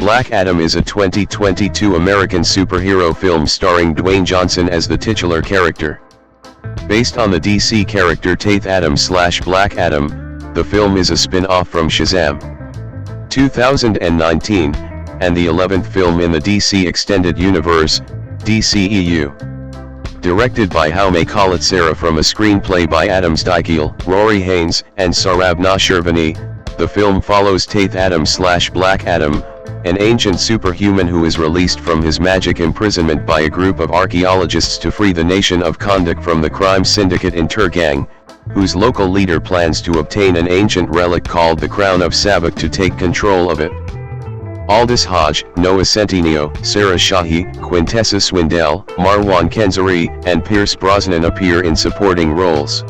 Black Adam is a 2022 American superhero film starring Dwayne Johnson as the titular character. Based on the DC character Teth-Adam/Black Adam, the film is a spin-off from Shazam 2019, and the 11th film in the DC Extended Universe, DCEU. Directed by Jaume Collet-Serra from a screenplay by Adam Steichel, Rory Haynes, and Saurabh Nashirvani, the film follows Teth-Adam/Black Adam, an ancient superhuman who is released from his magic imprisonment by a group of archaeologists to free the nation of Kahndaq from the crime syndicate Intergang, whose local leader plans to obtain an ancient relic called the Crown of Sabbac to take control of it. Aldous Hodge, Noah Centineo, Sarah Shahi, Quintessa Swindell, Marwan Kenzari, and Pierce Brosnan appear in supporting roles.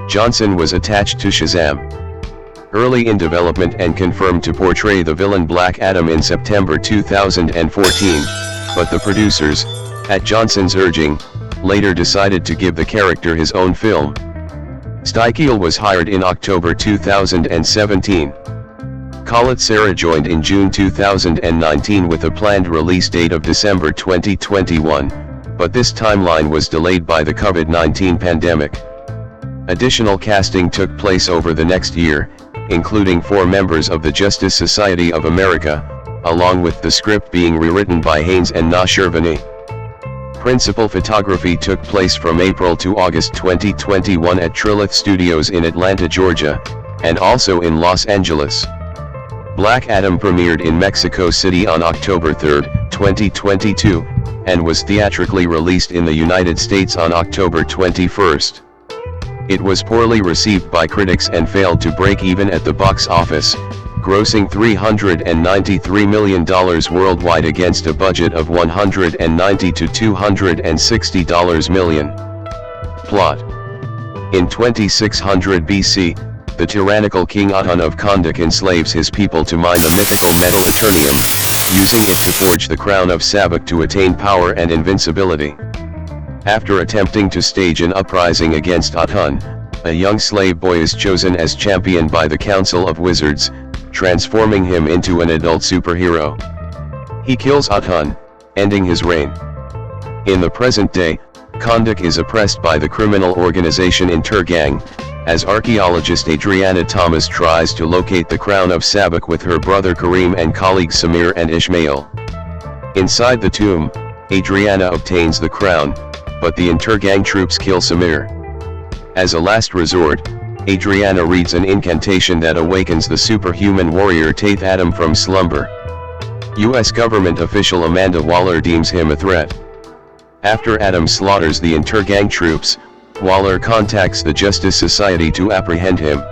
Johnson was attached to Shazam early in development and confirmed to portray the villain Black Adam in September 2014, but the producers, at Johnson's urging, later decided to give the character his own film. Steichel was hired in October 2017. Collet-Serra joined in June 2019 with a planned release date of December 2021, but this timeline was delayed by the COVID-19 pandemic. Additional casting took place over the next year, including 4 members of the Justice Society of America, along with the script being rewritten by Haynes and Nashirvani. Principal photography took place from April to August 2021 at Trilith Studios in Atlanta, Georgia, and also in Los Angeles. Black Adam premiered in Mexico City on October 3, 2022, and was theatrically released in the United States on October 21. It was poorly received by critics and failed to break even at the box office, grossing $393 million worldwide against a budget of $190 to $260 million. Plot: in 2600 BC, the tyrannical King Ahk-Ton of Kahndaq enslaves his people to mine the mythical metal Eternium, using it to forge the Crown of Sabbac to attain power and invincibility. After attempting to stage an uprising against Ahk-Ton, a young slave boy is chosen as champion by the Council of Wizards, transforming him into an adult superhero. He kills Ahk-Ton, ending his reign. In the present day, Kahndaq is oppressed by the criminal organization Intergang, as archaeologist Adrianna Tomaz tries to locate the Crown of Sabbac with her brother Karim and colleagues Samir and Ishmael. Inside the tomb, Adrianna obtains the crown, but the Intergang troops kill Samir. As a last resort, Adrianna reads an incantation that awakens the superhuman warrior Teth-Adam from slumber. U.S. government official Amanda Waller deems him a threat. After Adam slaughters the Intergang troops, Waller contacts the Justice Society to apprehend him.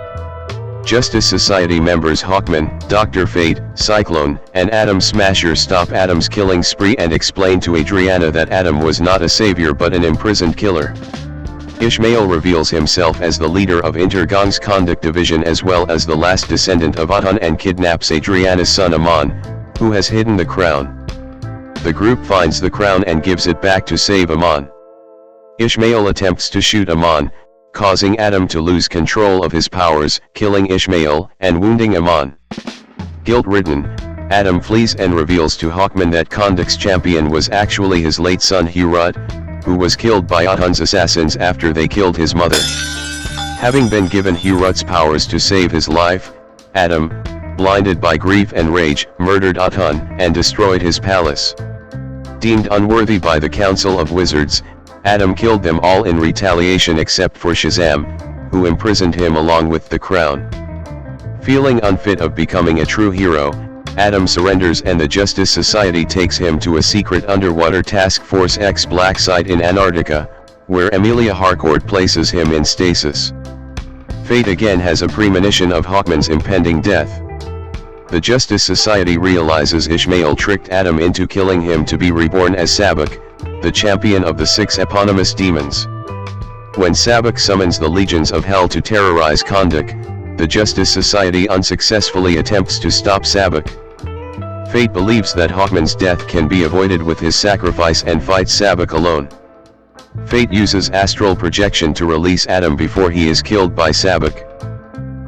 Justice Society members Hawkman, Dr. Fate, Cyclone, and Atom Smasher stop Adam's killing spree and explain to Adrianna that Adam was not a savior but an imprisoned killer. Ishmael reveals himself as the leader of Intergang's Kahndaq division as well as the last descendant of Ahk-Ton and kidnaps Adrianna's son Amon, who has hidden the crown. The group finds the crown and gives it back to save Amon. Ishmael attempts to shoot Amon, causing Adam to lose control of his powers, killing Ishmael and wounding Amon. Guilt-ridden, Adam flees and reveals to Hawkman that Kahndaq's champion was actually his late son Hurut, who was killed by Ahk-Ton's assassins after they killed his mother. Having been given Hurut's powers to save his life, Adam, blinded by grief and rage, murdered Ahk-Ton and destroyed his palace. Deemed unworthy by the Council of Wizards, Adam killed them all in retaliation except for Shazam, who imprisoned him along with the crown. Feeling unfit of becoming a true hero, Adam surrenders and the Justice Society takes him to a secret underwater Task Force X black site in Antarctica, where Emilia Harcourt places him in stasis. Fate again has a premonition of Hawkman's impending death. The Justice Society realizes Ishmael tricked Adam into killing him to be reborn as Sabbac, the champion of the 6 eponymous demons. When Sabbac summons the legions of hell to terrorize Kahndaq, the Justice Society unsuccessfully attempts to stop Sabbac. Fate believes that Hawkman's death can be avoided with his sacrifice and fights Sabbac alone. Fate uses astral projection to release Adam before he is killed by Sabbac.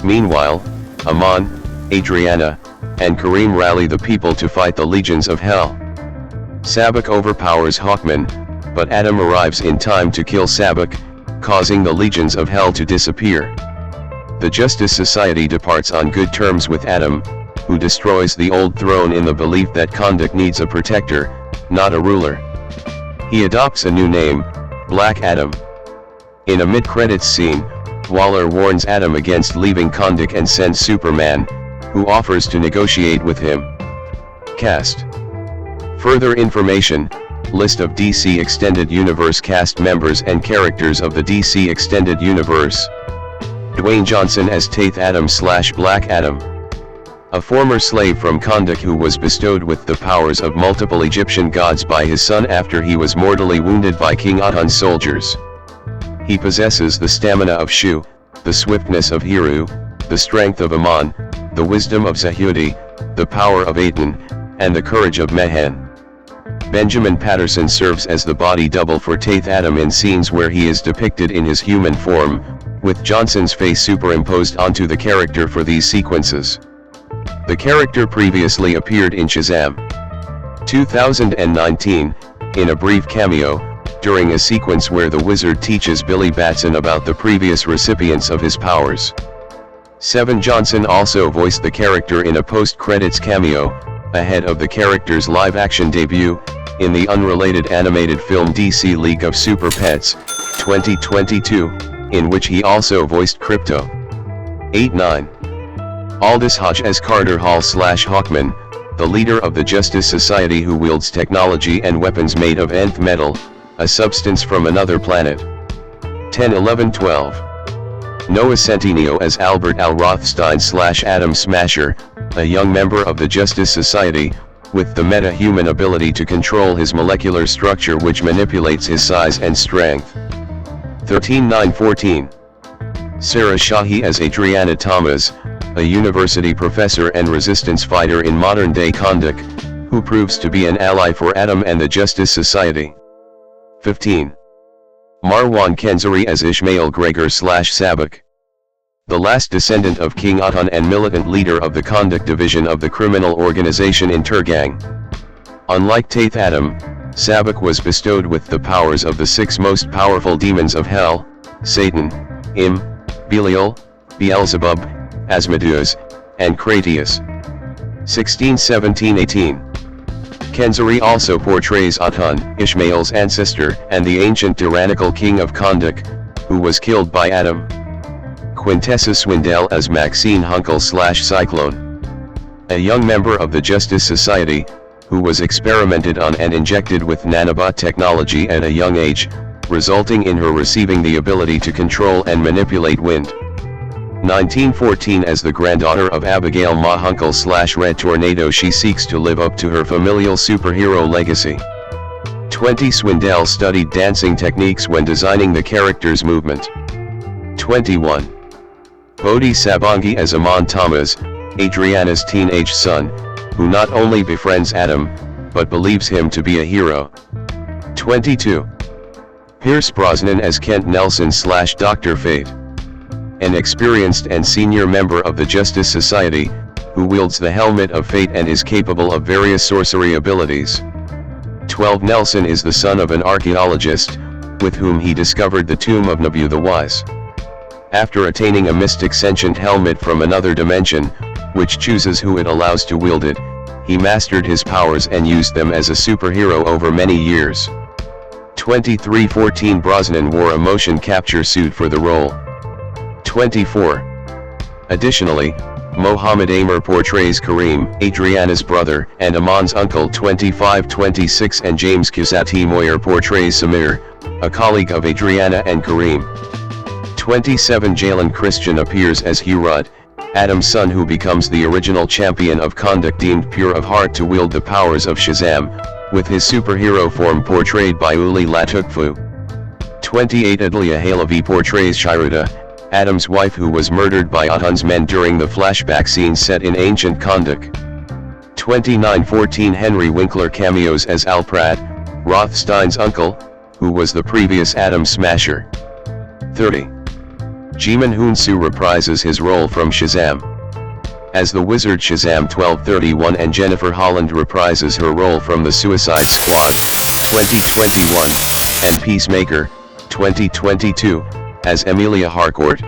Meanwhile, Amon, Adrianna, and Karim rally the people to fight the legions of hell. Sabbac overpowers Ahk-Ton, but Adam arrives in time to kill Sabbac, causing the legions of hell to disappear. The Justice Society departs on good terms with Adam, who destroys the old throne in the belief that Kahndaq needs a protector, not a ruler. He adopts a new name, Black Adam. In a mid-credits scene, Waller warns Adam against leaving Kahndaq and sends Superman, who offers to negotiate with him. Cast. Further information, list of DC Extended Universe cast members and characters of the DC Extended Universe. Dwayne Johnson as Teth-Adam/Black Adam. A former slave from Kahndaq who was bestowed with the powers of multiple Egyptian gods by his son after he was mortally wounded by King Ahk-Ton's soldiers. He possesses the stamina of Shu, the swiftness of Heru, the strength of Amon, the wisdom of Zahudi, the power of Aten, and the courage of Mehen. Benjamin Patterson serves as the body double for Teth-Adam in scenes where he is depicted in his human form, with Johnson's face superimposed onto the character for these sequences. The character previously appeared in Shazam 2019, in a brief cameo, during a sequence where the wizard teaches Billy Batson about the previous recipients of his powers. Seven Johnson also voiced the character in a post-credits cameo, ahead of the character's live-action debut, in the unrelated animated film DC League of Super Pets, 2022, in which he also voiced Crypto. 8-9. Aldous Hodge as Carter Hall/Ahk-Ton, the leader of the Justice Society who wields technology and weapons made of nth metal, a substance from another planet. 10-11-12. Noah Centineo as Albert Al Rothstein/Atom Smasher, a young member of the Justice Society, with the meta-human ability to control his molecular structure which manipulates his size and strength. 13-9-14. Sarah Shahi as Adrianna Tomaz, a university professor and resistance fighter in modern-day Kahndaq, who proves to be an ally for Adam and the Justice Society. 15. Marwan Kenzari as Ishmael Gregor/Sabbac, the last descendant of King Ahk-Ton and militant leader of the Kahndaq division of the criminal organization Intergang. Unlike Teth-Adam, Sabbac was bestowed with the powers of the six most powerful demons of hell: Satan, Belial, Beelzebub, Asmodeus, and Cratius. 16-17-18. Kenzari also portrays Ahk-Ton, Ishmael's ancestor, and the ancient tyrannical king of Kahndaq, who was killed by Adam. Quintessa Swindell as Maxine Hunkel/Cyclone, a young member of the Justice Society, who was experimented on and injected with nanobot technology at a young age, resulting in her receiving the ability to control and manipulate wind. 1914 as the granddaughter of Abigail Ma Hunkel/Red Tornado, she seeks to live up to her familial superhero legacy. 20 Swindell studied dancing techniques when designing the character's movement. 21. Bodhi Sabangi as Amon Tomaz, Adrianna's teenage son, who not only befriends Adam, but believes him to be a hero. 22. Pierce Brosnan as Kent Nelson/Dr. Fate, an experienced and senior member of the Justice Society, who wields the helmet of fate and is capable of various sorcery abilities. 12. Nelson is the son of an archaeologist, with whom he discovered the tomb of Nabu the Wise. After attaining a mystic sentient helmet from another dimension, which chooses who it allows to wield it, he mastered his powers and used them as a superhero over many years. 23-14 Brosnan wore a motion capture suit for the role. 24. Additionally, Mohammed Amer portrays Karim, Adrianna's brother, and Amon's uncle. 25-26 and James Kazati Moyer portrays Samir, a colleague of Adrianna and Karim. 27 Jalen Christian appears as Hurad, Adam's son who becomes the original champion of Kahndaq, deemed pure of heart to wield the powers of Shazam, with his superhero form portrayed by Uli Latukfu. 28 Adlia Halavi portrays Shiruda, Adam's wife who was murdered by Ahk-Ton's men during the flashback scene set in ancient Kahndaq. 29-14 Henry Winkler cameos as Al Pratt, Rothstein's uncle, who was the previous Atom Smasher. 30. Jimin Hoonsu reprises his role from Shazam. as the Wizard Shazam 1231 and Jennifer Holland reprises her role from the Suicide Squad 2021, and Peacemaker 2022, as Emilia Harcourt.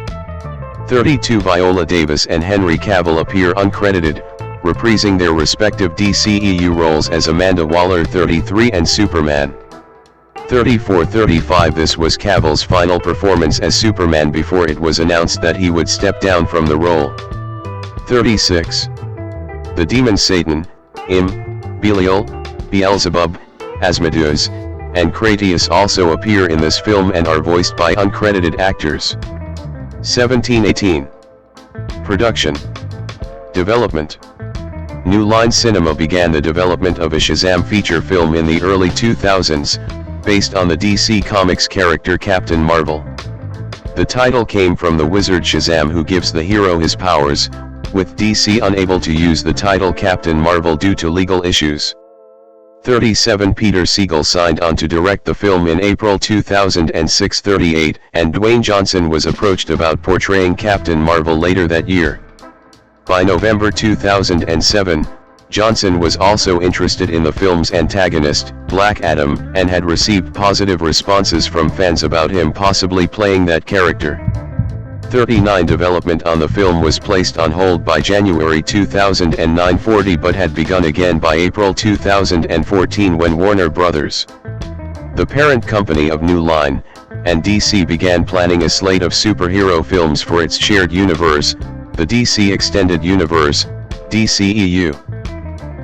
32 Viola Davis and Henry Cavill appear uncredited, reprising their respective DCEU roles as Amanda Waller 33 and Superman. 34-35 This was Cavill's final performance as Superman before it was announced that he would step down from the role. 36. The demon Satan, Belial, Beelzebub, Asmodeus, and Cratius also appear in this film and are voiced by uncredited actors. 17-18. Production. Development. New Line Cinema began the development of a Shazam feature film in the early 2000s, based on the DC Comics character Captain Marvel. The title came from the wizard Shazam, who gives the hero his powers, with DC unable to use the title Captain Marvel due to legal issues. 37 Peter Segal signed on to direct the film in April 2006. 38 and Dwayne Johnson was approached about portraying Captain Marvel later that year. By November 2007, Johnson was also interested in the film's antagonist, Black Adam, and had received positive responses from fans about him possibly playing that character. 39 Development on the film was placed on hold by January 2009. 40 but had begun again by April 2014 when Warner Bros., the parent company of New Line, and DC began planning a slate of superhero films for its shared universe, the DC Extended Universe, DCEU.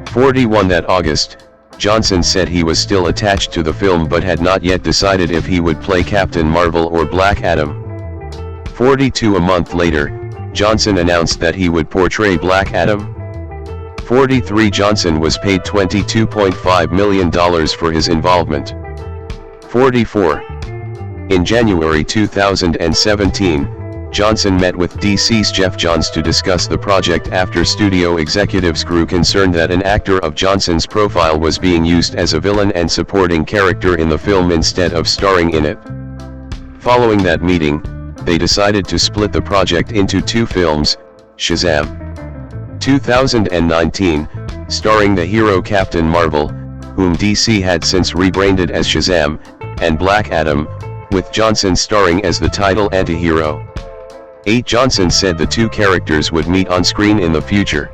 41 That August, Johnson said he was still attached to the film but had not yet decided if he would play Captain Marvel or Black Adam. 42 A month later, Johnson announced that he would portray Black Adam. 43 Johnson was paid $22.5 million for his involvement. 44. In January 2017, Johnson met with DC's Jeff Johns to discuss the project after studio executives grew concerned that an actor of Johnson's profile was being used as a villain and supporting character in the film instead of starring in it. Following that meeting, they decided to split the project into two films, Shazam 2019, starring the hero Captain Marvel, whom DC had since rebranded as Shazam, and Black Adam, with Johnson starring as the title antihero. 8 Johnson said the two characters would meet on screen in the future.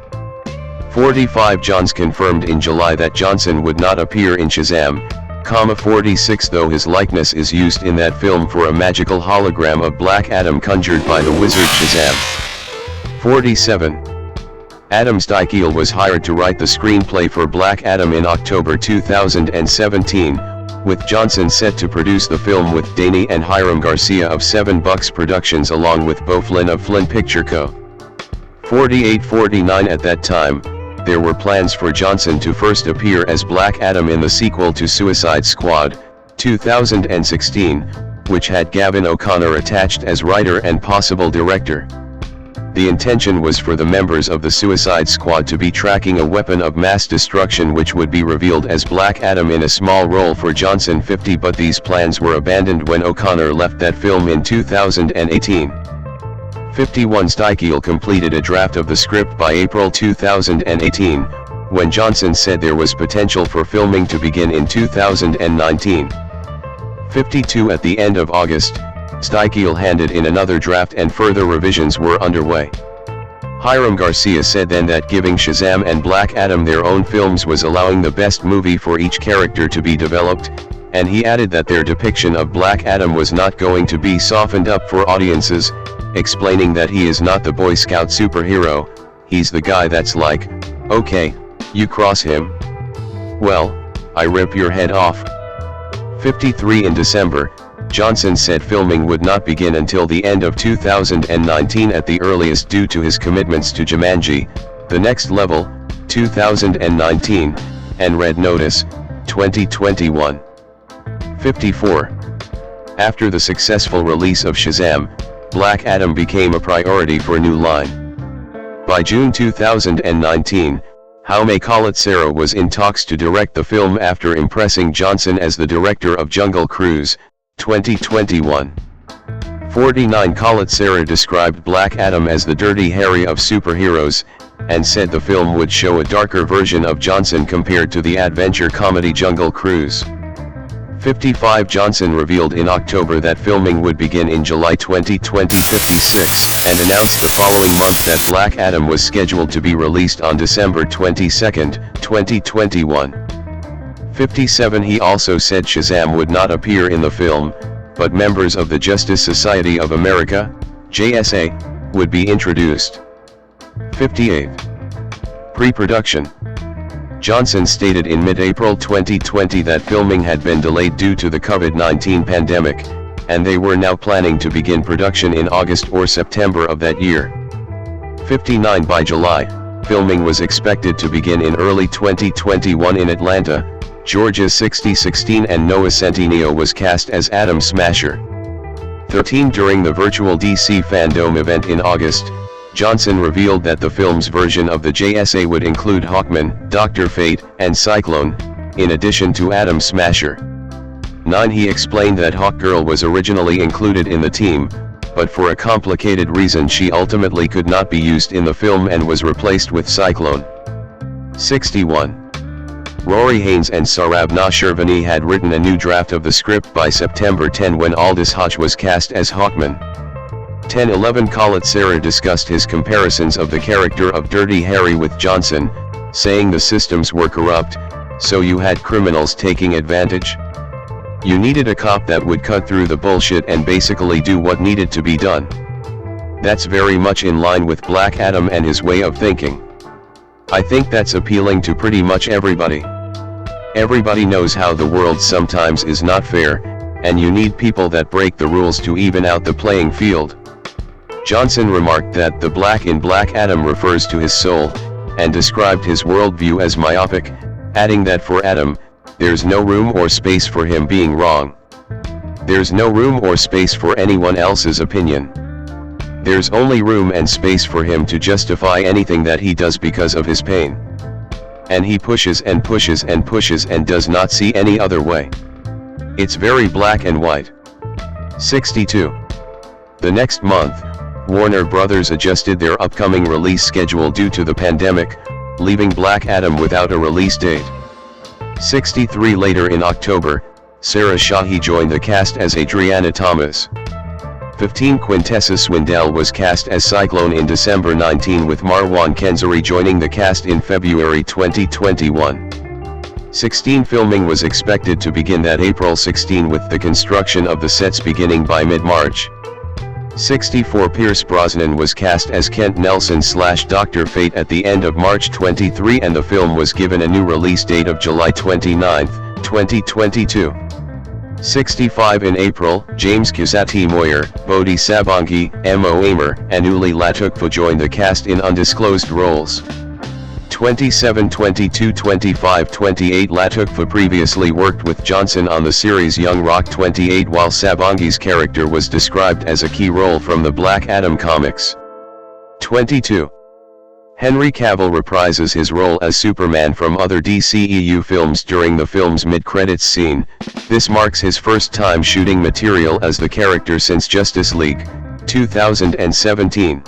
45 Johns confirmed in July that Johnson would not appear in Shazam, 46 though his likeness is used in that film for a magical hologram of Black Adam conjured by the wizard Shazam. 47. Adam Steichel was hired to write the screenplay for Black Adam in October 2017, with Johnson set to produce the film with Danny and Hiram Garcia of 7 Bucks Productions along with Beau Flynn of Flynn Picture Co. 48-49 At that time, there were plans for Johnson to first appear as Black Adam in the sequel to Suicide Squad, 2016, which had Gavin O'Connor attached as writer and possible director. The intention was for the members of the Suicide Squad to be tracking a weapon of mass destruction which would be revealed as Black Adam in a small role for Johnson. 50 But these plans were abandoned when O'Connor left that film in 2018. 51 Steichel completed a draft of the script by April 2018, when Johnson said there was potential for filming to begin in 2019. 52 At the end of August, Steichel handed in another draft and further revisions were underway. Hiram Garcia said then that giving Shazam and Black Adam their own films was allowing the best movie for each character to be developed, and he added that their depiction of Black Adam was not going to be softened up for audiences, explaining that he is not the Boy Scout superhero, he's the guy that's like, okay, you cross him? Well, I rip your head off. 53 In December, Johnson said filming would not begin until the end of 2019 at the earliest due to his commitments to Jumanji, The Next Level, 2019, and Red Notice, 2021. 54. After the successful release of Shazam, Black Adam became a priority for New Line. By June 2019, Jaume Collet-Serra was in talks to direct the film after impressing Johnson as the director of Jungle Cruise, 2021. 49 Collet-Serra described Black Adam as the Dirty Harry of superheroes, and said the film would show a darker version of Johnson compared to the adventure comedy Jungle Cruise. 55 Johnson revealed in October that filming would begin in July 2020. 56, and announced the following month that Black Adam was scheduled to be released on December 22, 2021. 57 He also said Shazam would not appear in the film, but members of the Justice Society of America, JSA, would be introduced. 58. Pre-production. Johnson stated in mid-April 2020 that filming had been delayed due to the COVID-19 pandemic, and they were now planning to begin production in August or September of that year. 59 By July, filming was expected to begin in early 2021 in Atlanta, Georgia. 16 and Noah Centineo was cast as Atom Smasher. 13 During the virtual DC Fandom event in August, Johnson revealed that the film's version of the JSA would include Hawkman, Dr. Fate, and Cyclone, in addition to Atom Smasher. 9 He explained that Hawkgirl was originally included in the team, but for a complicated reason she ultimately could not be used in the film and was replaced with Cyclone. 61. Rory Haynes and Saurabh Nashirvani had written a new draft of the script by September 10 when Aldous Hodge was cast as Hawkman. 10-11 Khaled Sarah discussed his comparisons of the character of Dirty Harry with Johnson, saying the systems were corrupt, so you had criminals taking advantage. You needed a cop that would cut through the bullshit and basically do what needed to be done. That's very much in line with Black Adam and his way of thinking. I think that's appealing to pretty much everybody. Everybody knows how the world sometimes is not fair, and you need people that break the rules to even out the playing field. Johnson remarked that the black in Black Adam refers to his soul, and described his worldview as myopic, adding that for Adam, there's no room or space for him being wrong. There's no room or space for anyone else's opinion. There's only room and space for him to justify anything that he does because of his pain. And he pushes and pushes and pushes and does not see any other way. It's very black and white. 62. The next month, Warner Brothers adjusted their upcoming release schedule due to the pandemic, leaving Black Adam without a release date. 63 Later in October, Sarah Shahi joined the cast as Adrianna Tomaz. 15 Quintessa Swindell was cast as Cyclone in December 19 with Marwan Kenzari joining the cast in February 2021. 16 Filming was expected to begin that April 16 with the construction of the sets beginning by mid-March. 64 Pierce Brosnan was cast as Kent Nelson/Dr. Fate at the end of March 23 and the film was given a new release date of July 29, 2022. 65 In April, James Kazati Moyer, Bodhi Sabangi, M.O. Amer, and Uli Latukfa joined the cast in undisclosed roles. 27 22 25 28 Latukfa previously worked with Johnson on the series Young Rock 28 while Sabangi's character was described as a key role from the Black Adam comics. 22. Henry Cavill reprises his role as Superman from other DCEU films during the film's mid-credits scene. This marks his first time shooting material as the character since Justice League, 2017.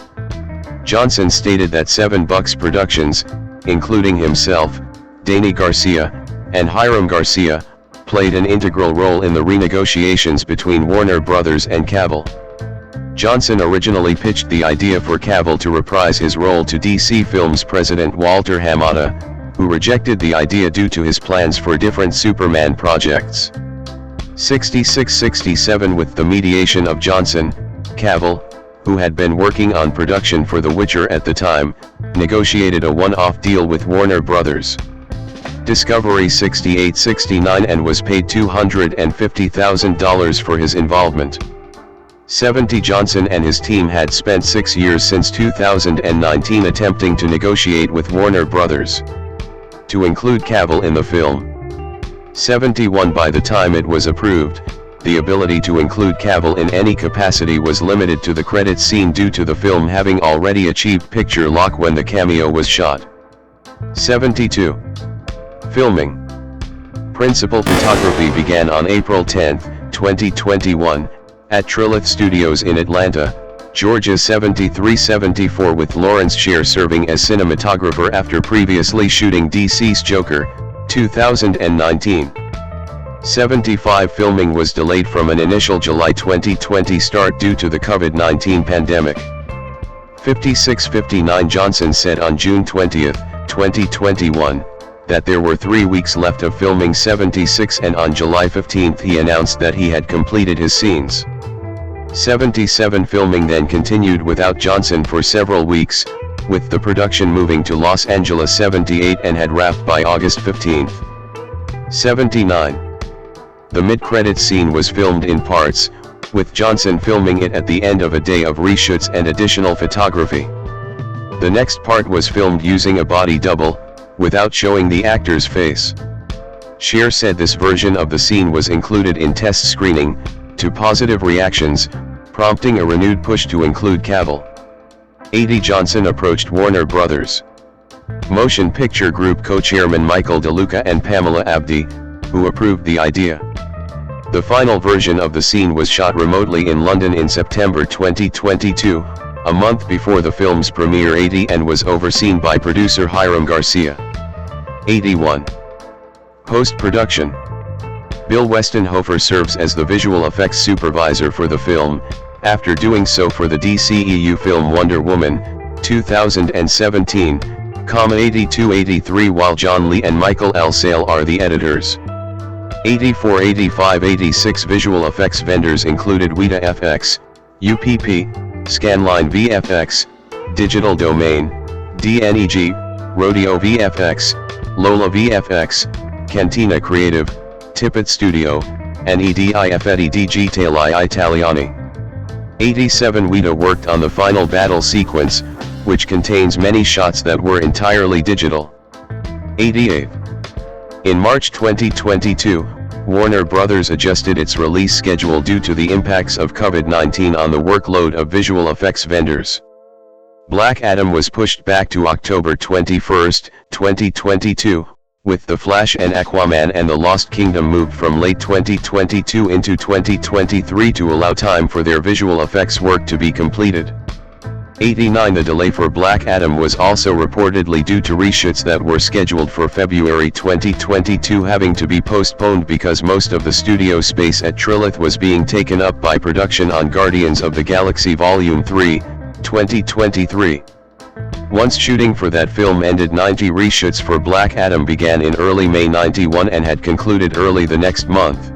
Johnson stated that Seven Bucks Productions, including himself, Danny Garcia, and Hiram Garcia, played an integral role in the renegotiations between Warner Brothers and Cavill. Johnson originally pitched the idea for Cavill to reprise his role to DC Films president Walter Hamada, who rejected the idea due to his plans for different Superman projects. 66-67 With the mediation of Johnson, Cavill, who had been working on production for The Witcher at the time, negotiated a one-off deal with Warner Brothers. Discovery 68-69 and was paid $250,000 for his involvement. 70 Johnson and his team had spent 6 years since 2019 attempting to negotiate with Warner Brothers to include Cavill in the film. 71 By the time it was approved, the ability to include Cavill in any capacity was limited to the credits scene due to the film having already achieved picture lock when the cameo was shot. 72. Filming. Principal photography began on April 10, 2021, at Trilith Studios in Atlanta, Georgia 73-74 with Lawrence Sher serving as cinematographer after previously shooting DC's Joker, 2019. 75 filming was delayed from an initial July 2020 start due to the COVID-19 pandemic. 56-59 Johnson said on June 20, 2021, that there were 3 weeks left of filming 76 and on July 15 he announced that he had completed his scenes. 77 filming then continued without Johnson for several weeks, with the production moving to Los Angeles 78 and had wrapped by August 15. 79. The mid-credits scene was filmed in parts, with Johnson filming it at the end of a day of reshoots and additional photography. The next part was filmed using a body double, without showing the actor's face. Sher said this version of the scene was included in test screening, to positive reactions, prompting a renewed push to include Cavill. Johnson approached Warner Brothers. Motion Picture Group co-chairman Michael DeLuca and Pamela Abdi, who approved the idea. The final version of the scene was shot remotely in London in September 2022, a month before the film's premiere and was overseen by producer Hiram Garcia. 81. Post-production. Bill Westenhofer serves as the visual effects supervisor for the film, after doing so for the DCEU film Wonder Woman, 2017, 82-83 while John Lee and Michael L. Sale are the editors. 84, 85, 86 visual effects vendors included Weta FX, UPP, Scanline VFX, Digital Domain, DNEG, Rodeo VFX, Lola VFX, Cantina Creative, Tippett Studio, and EDIFED Digitali Italiani. 87 Weta worked on the final battle sequence, which contains many shots that were entirely digital. 88. In March 2022, Warner Brothers adjusted its release schedule due to the impacts of COVID-19 on the workload of visual effects vendors. Black Adam was pushed back to October 21, 2022, with The Flash and Aquaman and The Lost Kingdom moved from late 2022 into 2023 to allow time for their visual effects work to be completed. 89 The delay for Black Adam was also reportedly due to reshoots that were scheduled for February 2022 having to be postponed because most of the studio space at Trilith was being taken up by production on Guardians of the Galaxy Volume 3, 2023. Once shooting for that film ended, 90 reshoots for Black Adam began in early May 91 and had concluded early the next month.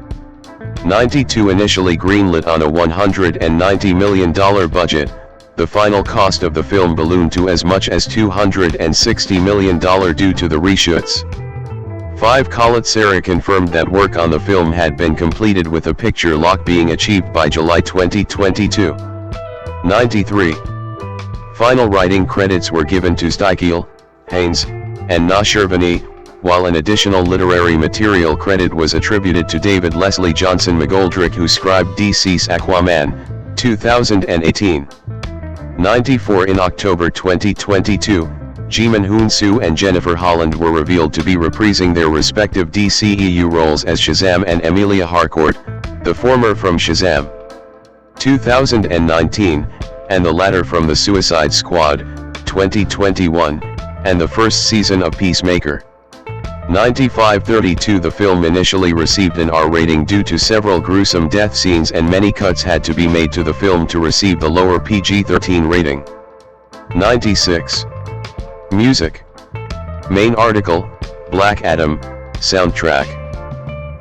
92 initially greenlit on a $190 million budget. The final cost of the film ballooned to as much as $260 million due to the reshoots. 5 Khaled Serra confirmed that work on the film had been completed with a picture lock being achieved by July 2022. 93. Final writing credits were given to Steichel, Haynes, and Nashirvani, while an additional literary material credit was attributed to David Leslie Johnson McGoldrick, who scribed DC's Aquaman, 2018. 94 In October 2022, Jimin Hoon-soo and Jennifer Holland were revealed to be reprising their respective DCEU roles as Shazam and Emilia Harcourt, the former from Shazam 2019, and the latter from the Suicide Squad, 2021, and the first season of Peacemaker. 95-32 The film initially received an R rating due to several gruesome death scenes, and many cuts had to be made to the film to receive the lower PG-13 rating. 96. Music. Main article, Black Adam, soundtrack.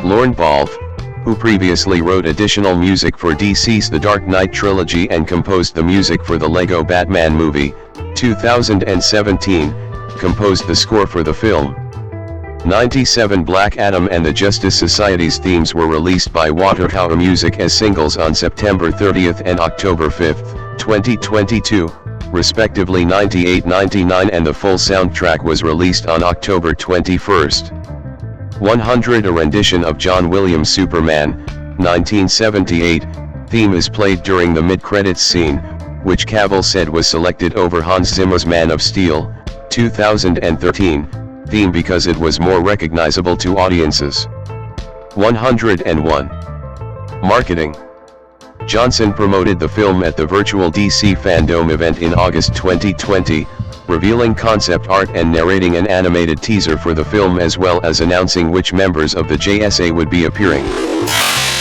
Lorne Balfe, who previously wrote additional music for DC's The Dark Knight trilogy and composed the music for the Lego Batman movie, 2017, composed the score for the film. 97 Black Adam and the Justice Society's themes were released by Watertower Music as singles on September 30 and October 5, 2022, respectively. 98-99 and the full soundtrack was released on October 21. 100 A rendition of John Williams' Superman, 1978, theme is played during the mid-credits scene, which Cavill said was selected over Hans Zimmer's Man of Steel, 2013, theme because it was more recognizable to audiences. 101. Marketing. Johnson promoted the film at the virtual DC Fandom event in August 2020, revealing concept art and narrating an animated teaser for the film as well as announcing which members of the JSA would be appearing.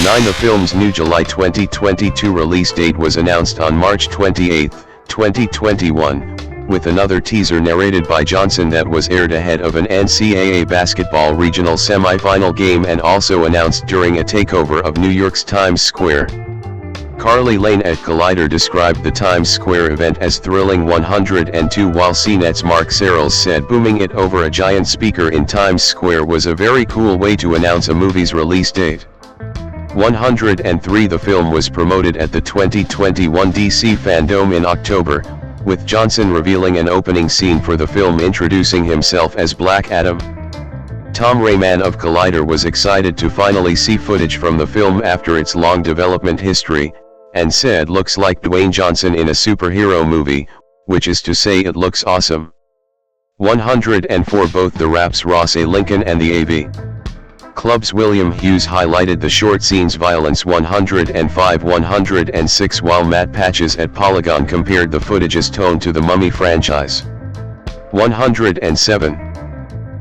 9. The film's new July 2022 release date was announced on March 28, 2021, with another teaser narrated by Johnson that was aired ahead of an NCAA basketball regional semifinal game and also announced during a takeover of New York's Times Square. Carly Lane at Collider described the Times Square event as thrilling 102 while CNET's Mark Serrels said booming it over a giant speaker in Times Square was a very cool way to announce a movie's release date. 103. The film was promoted at the 2021 DC Fandom in October, with Johnson revealing an opening scene for the film introducing himself as Black Adam. Tom Rayman of Collider was excited to finally see footage from the film after its long development history, and said looks like Dwayne Johnson in a superhero movie, which is to say it looks awesome. 104. Both the Raps Ross A. Lincoln and the AV Club's William Hughes highlighted the short scene's violence. 105-106 while Matt Patches at Polygon compared the footage's tone to the Mummy franchise. 107.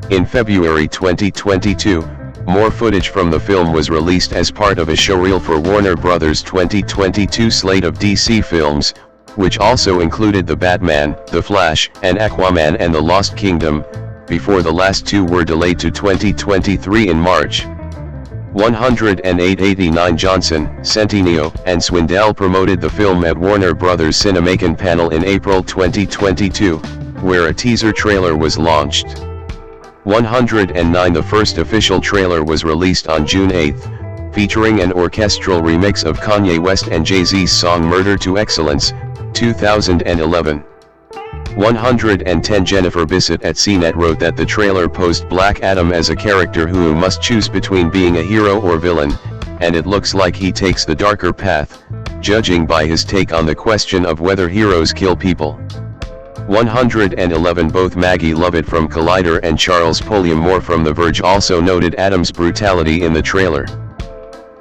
In February 2022, more footage from the film was released as part of a showreel for Warner Bros. 2022 slate of DC films, which also included The Batman, The Flash, and Aquaman and The Lost Kingdom, before the last two were delayed to 2023 in March. 108-89 Johnson, Centineo, and Swindell promoted the film at Warner Bros. Cinemacan panel in April 2022, where a teaser trailer was launched. 109 The first official trailer was released on June 8, featuring an orchestral remix of Kanye West and Jay-Z's song Murder to Excellence, 2011. 110 Jennifer Bissett at CNET wrote that the trailer posed Black Adam as a character who must choose between being a hero or villain, and it looks like he takes the darker path, judging by his take on the question of whether heroes kill people. 111 Both Maggie Lovett from Collider and Charles Pulliam-Moore from The Verge also noted Adam's brutality in the trailer.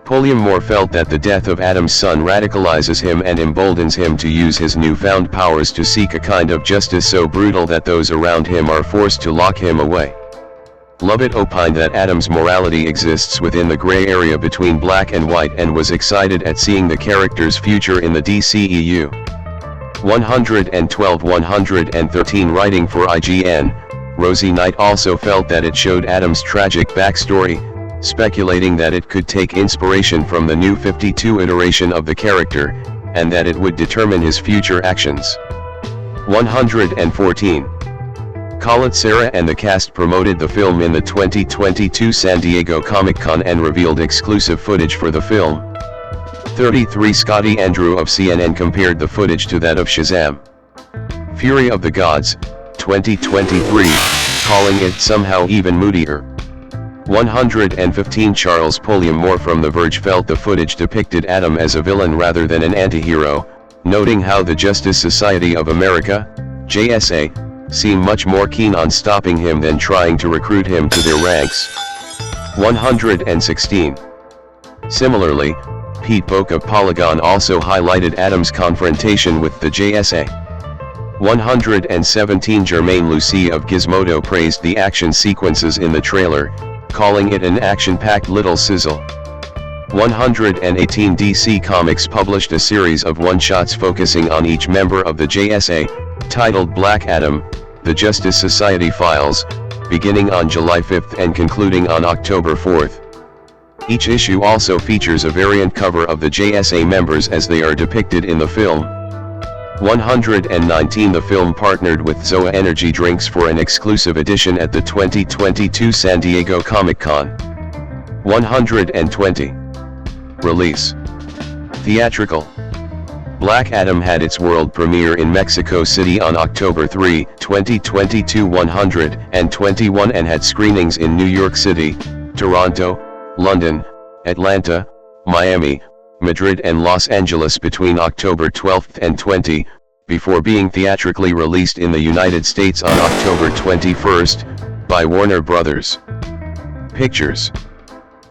Pulliam-Moore felt that the death of Adam's son radicalizes him and emboldens him to use his newfound powers to seek a kind of justice so brutal that those around him are forced to lock him away. Lovett opined that Adam's morality exists within the gray area between black and white and was excited at seeing the character's future in the DCEU. 112-113 Writing for IGN, Rosie Knight also felt that it showed Adam's tragic backstory, speculating that it could take inspiration from the New 52 iteration of the character, and that it would determine his future actions. 114. Colette Serra and the cast promoted the film in the 2022 San Diego Comic-Con and revealed exclusive footage for the film. 33 Scotty Andrew of CNN compared the footage to that of Shazam. Fury of the Gods, 2023, calling it somehow even moodier. 115 Charles Pulliam-Moore from The Verge felt the footage depicted Adam as a villain rather than an anti-hero, noting how the Justice Society of America, JSA, seem much more keen on stopping him than trying to recruit him to their ranks. 116. Similarly, Pete Boak of Polygon also highlighted Adam's confrontation with the JSA. 117 Jermaine Lucie of Gizmodo praised the action sequences in the trailer, calling it an action-packed little sizzle. 118 DC Comics published a series of one-shots focusing on each member of the JSA, titled Black Adam, The Justice Society Files, beginning on July 5 and concluding on October 4. Each issue also features a variant cover of the JSA members as they are depicted in the film. 119 The film partnered with Zoa Energy Drinks for an exclusive edition at the 2022 San Diego Comic-Con. 120. Release. Theatrical. Black Adam had its world premiere in Mexico City on October 3, 2022 121 and had screenings in New York City, Toronto, London, Atlanta, Miami, Madrid and Los Angeles between October 12 and 20, before being theatrically released in the United States on October 21, by Warner Bros. Pictures.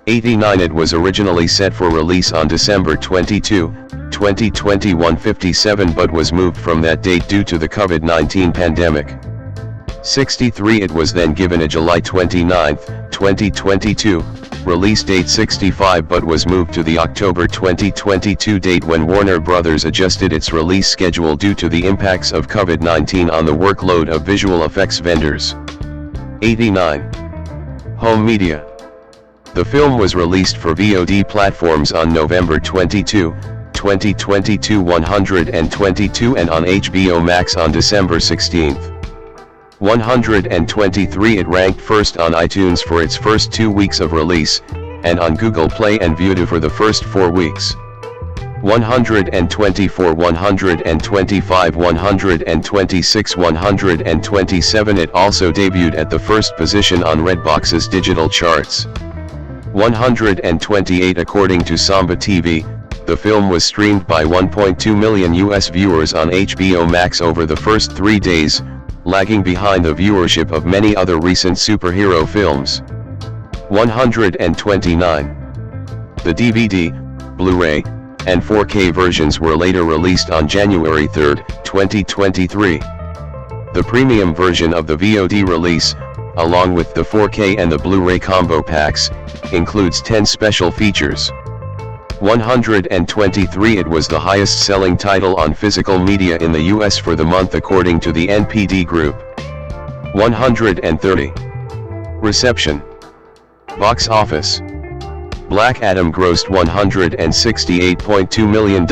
89. It was originally set for release on December 22, 2021 57 but was moved from that date due to the COVID-19 pandemic. 63. It was then given a July 29, 2022, release date. 65 but was moved to the October 2022 date when Warner Bros. Adjusted its release schedule due to the impacts of COVID-19 on the workload of visual effects vendors. 89. Home media. The film was released for VOD platforms on November 22, 2022 122 and on HBO Max on December 16. 123. It ranked first on iTunes for its first 2 weeks of release, and on Google Play and Vudu for the first 4 weeks. 124, 125, 126, 127. It also debuted at the first position on Redbox's digital charts. 128. According to Samba TV, the film was streamed by 1.2 million US viewers on HBO Max over the first 3 days, lagging behind the viewership of many other recent superhero films. 129. The DVD, Blu-ray, and 4K versions were later released on January 3, 2023. The premium version of the VOD release, along with the 4K and the Blu-ray combo packs, includes 10 special features. 123. It was the highest-selling title on physical media in the US for the month according to the NPD Group. 130. Reception. Box office. Black Adam grossed $168.2 million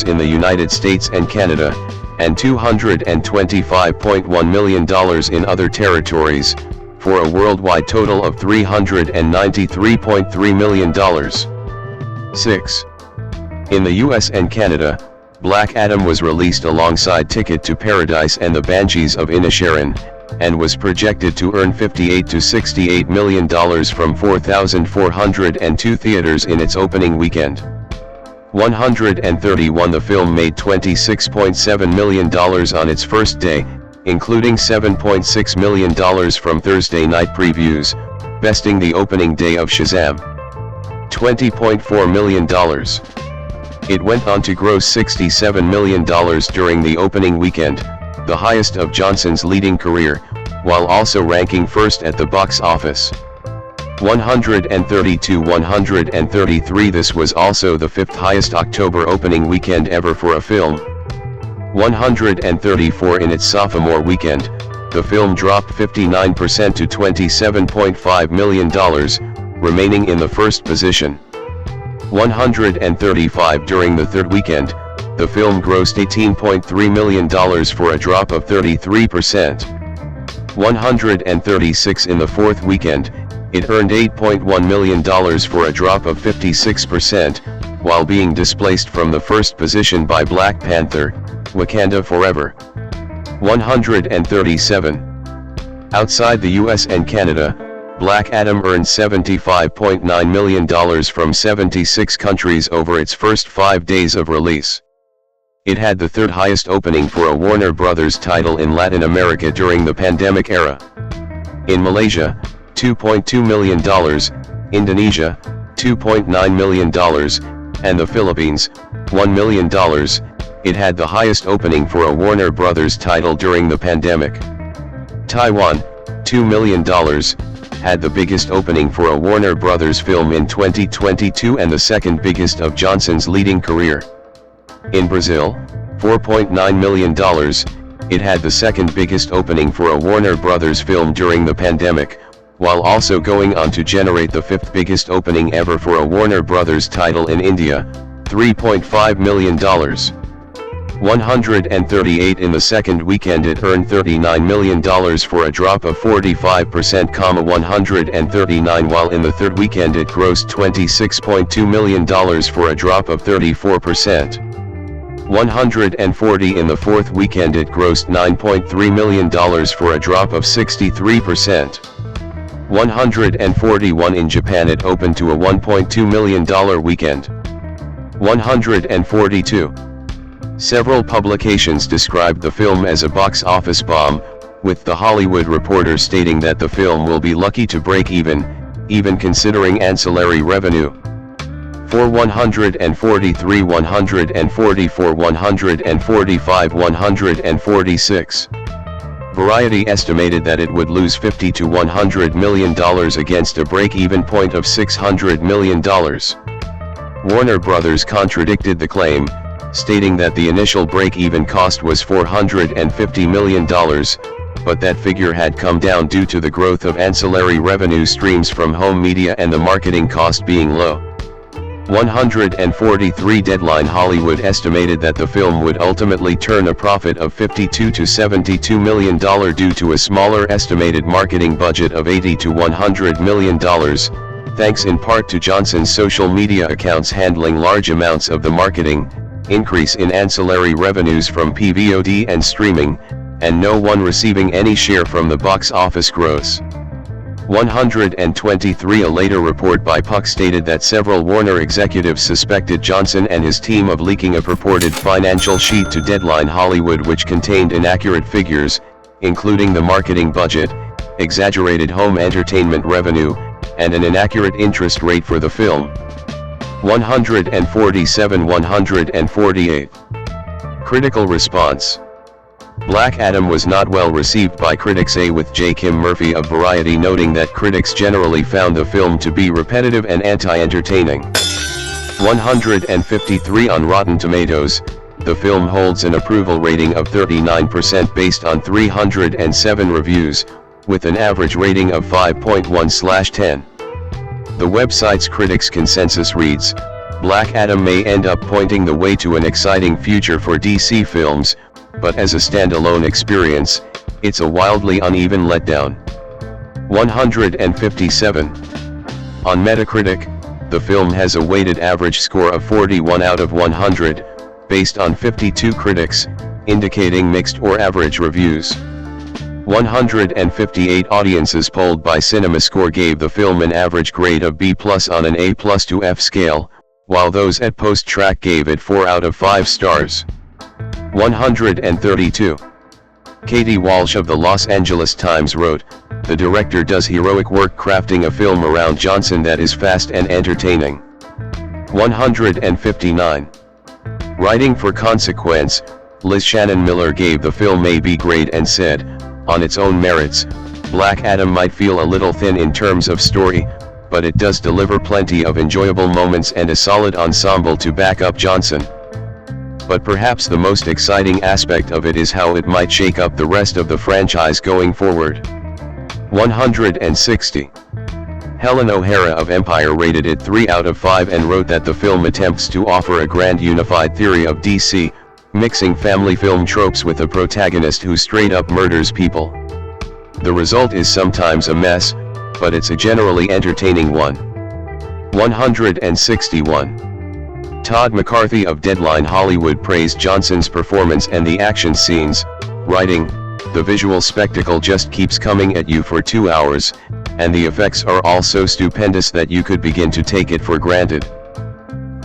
in the United States and Canada, and $225.1 million in other territories, for a worldwide total of $393.3 million. 6. In the US and Canada, Black Adam was released alongside Ticket to Paradise and the Banshees of Inisherin, and was projected to earn $58 to $68 million from 4,402 theaters in its opening weekend. 131. The film made $26.7 million on its first day, including $7.6 million from Thursday night previews, besting the opening day of Shazam. $20.4 million. It went on to gross $67 million during the opening weekend, the highest of Johnson's leading career, while also ranking first at the box office. 132. 133. This was also the 5th highest October opening weekend ever for a film. 134. In its sophomore weekend, the film dropped 59% to $27.5 million, remaining in the first position. 135. During the third weekend, the film grossed $18.3 million for a drop of 33%. 136. In the fourth weekend, it earned $8.1 million for a drop of 56%, while being displaced from the first position by Black Panther: Wakanda Forever. 137. Outside the US and Canada, Black Adam earned $75.9 million from 76 countries over its first 5 days of release. It had the third highest opening for a Warner Bros. Title in Latin America during the pandemic era. In Malaysia, $2.2 million, Indonesia, $2.9 million, and the Philippines, $1 million, it had the highest opening for a Warner Bros. Title during the pandemic. Taiwan, $2 million, had the biggest opening for a Warner Bros. Film in 2022 and the second biggest of Johnson's leading career. In Brazil, $4.9 million, it had the second biggest opening for a Warner Bros. Film during the pandemic, while also going on to generate the fifth biggest opening ever for a Warner Bros. Title in India, $3.5 million. 138. In the second weekend it earned $39 million for a drop of 45%, 139, while in the third weekend it grossed $26.2 million for a drop of 34%. 140. In the fourth weekend it grossed $9.3 million for a drop of 63%. 141. In Japan it opened to a $1.2 million weekend. 142. Several publications described the film as a box office bomb, with The Hollywood Reporter stating that the film will be lucky to break even, even considering ancillary revenue. For 143, 144, 145, 146. Variety estimated that it would lose $50 to $100 million against a break-even point of $600 million. Warner Brothers contradicted the claim, stating that the initial break-even cost was $450 million, but that figure had come down due to the growth of ancillary revenue streams from home media and the marketing cost being low. 143 Deadline Hollywood estimated that the film would ultimately turn a profit of $52 to $72 million due to a smaller estimated marketing budget of $80 to $100 million, thanks in part to Johnson's social media accounts handling large amounts of the marketing, increase in ancillary revenues from PVOD and streaming, and no one receiving any share from the box office gross. 123 A later report by Puck stated that several Warner executives suspected Johnson and his team of leaking a purported financial sheet to Deadline Hollywood which contained inaccurate figures, including the marketing budget, exaggerated home entertainment revenue, and an inaccurate interest rate for the film. 147 148. Critical response. Black Adam was not well received by critics. With J. Kim Murphy of Variety noting that critics generally found the film to be repetitive and anti-entertaining. 153 On Rotten Tomatoes, the film holds an approval rating of 39% based on 307 reviews, with an average rating of 5.1/10. The website's critics' consensus reads, Black Adam may end up pointing the way to an exciting future for DC films, but as a standalone experience, it's a wildly uneven letdown. 157. On Metacritic, the film has a weighted average score of 41 out of 100, based on 52 critics, indicating mixed or average reviews. 158 audiences polled by CinemaScore gave the film an average grade of B+ on an A+ to F scale, while those at Post-Track gave it 4 out of 5 stars. 132. Katie Walsh of the Los Angeles Times wrote, "The director does heroic work crafting a film around Johnson that is fast and entertaining." 159. Writing for Consequence, Liz Shannon Miller gave the film a B grade and said, "On its own merits, Black Adam might feel a little thin in terms of story, but it does deliver plenty of enjoyable moments and a solid ensemble to back up Johnson. But perhaps the most exciting aspect of it is how it might shake up the rest of the franchise going forward." 160. Helen O'Hara of Empire rated it 3 out of 5 and wrote that the film attempts to offer a grand unified theory of DC, mixing family film tropes with a protagonist who straight up murders people. The result is sometimes a mess, but it's a generally entertaining one. 161. Todd McCarthy of Deadline Hollywood praised Johnson's performance and the action scenes, writing, "The visual spectacle just keeps coming at you for 2 hours, and the effects are all so stupendous that you could begin to take it for granted.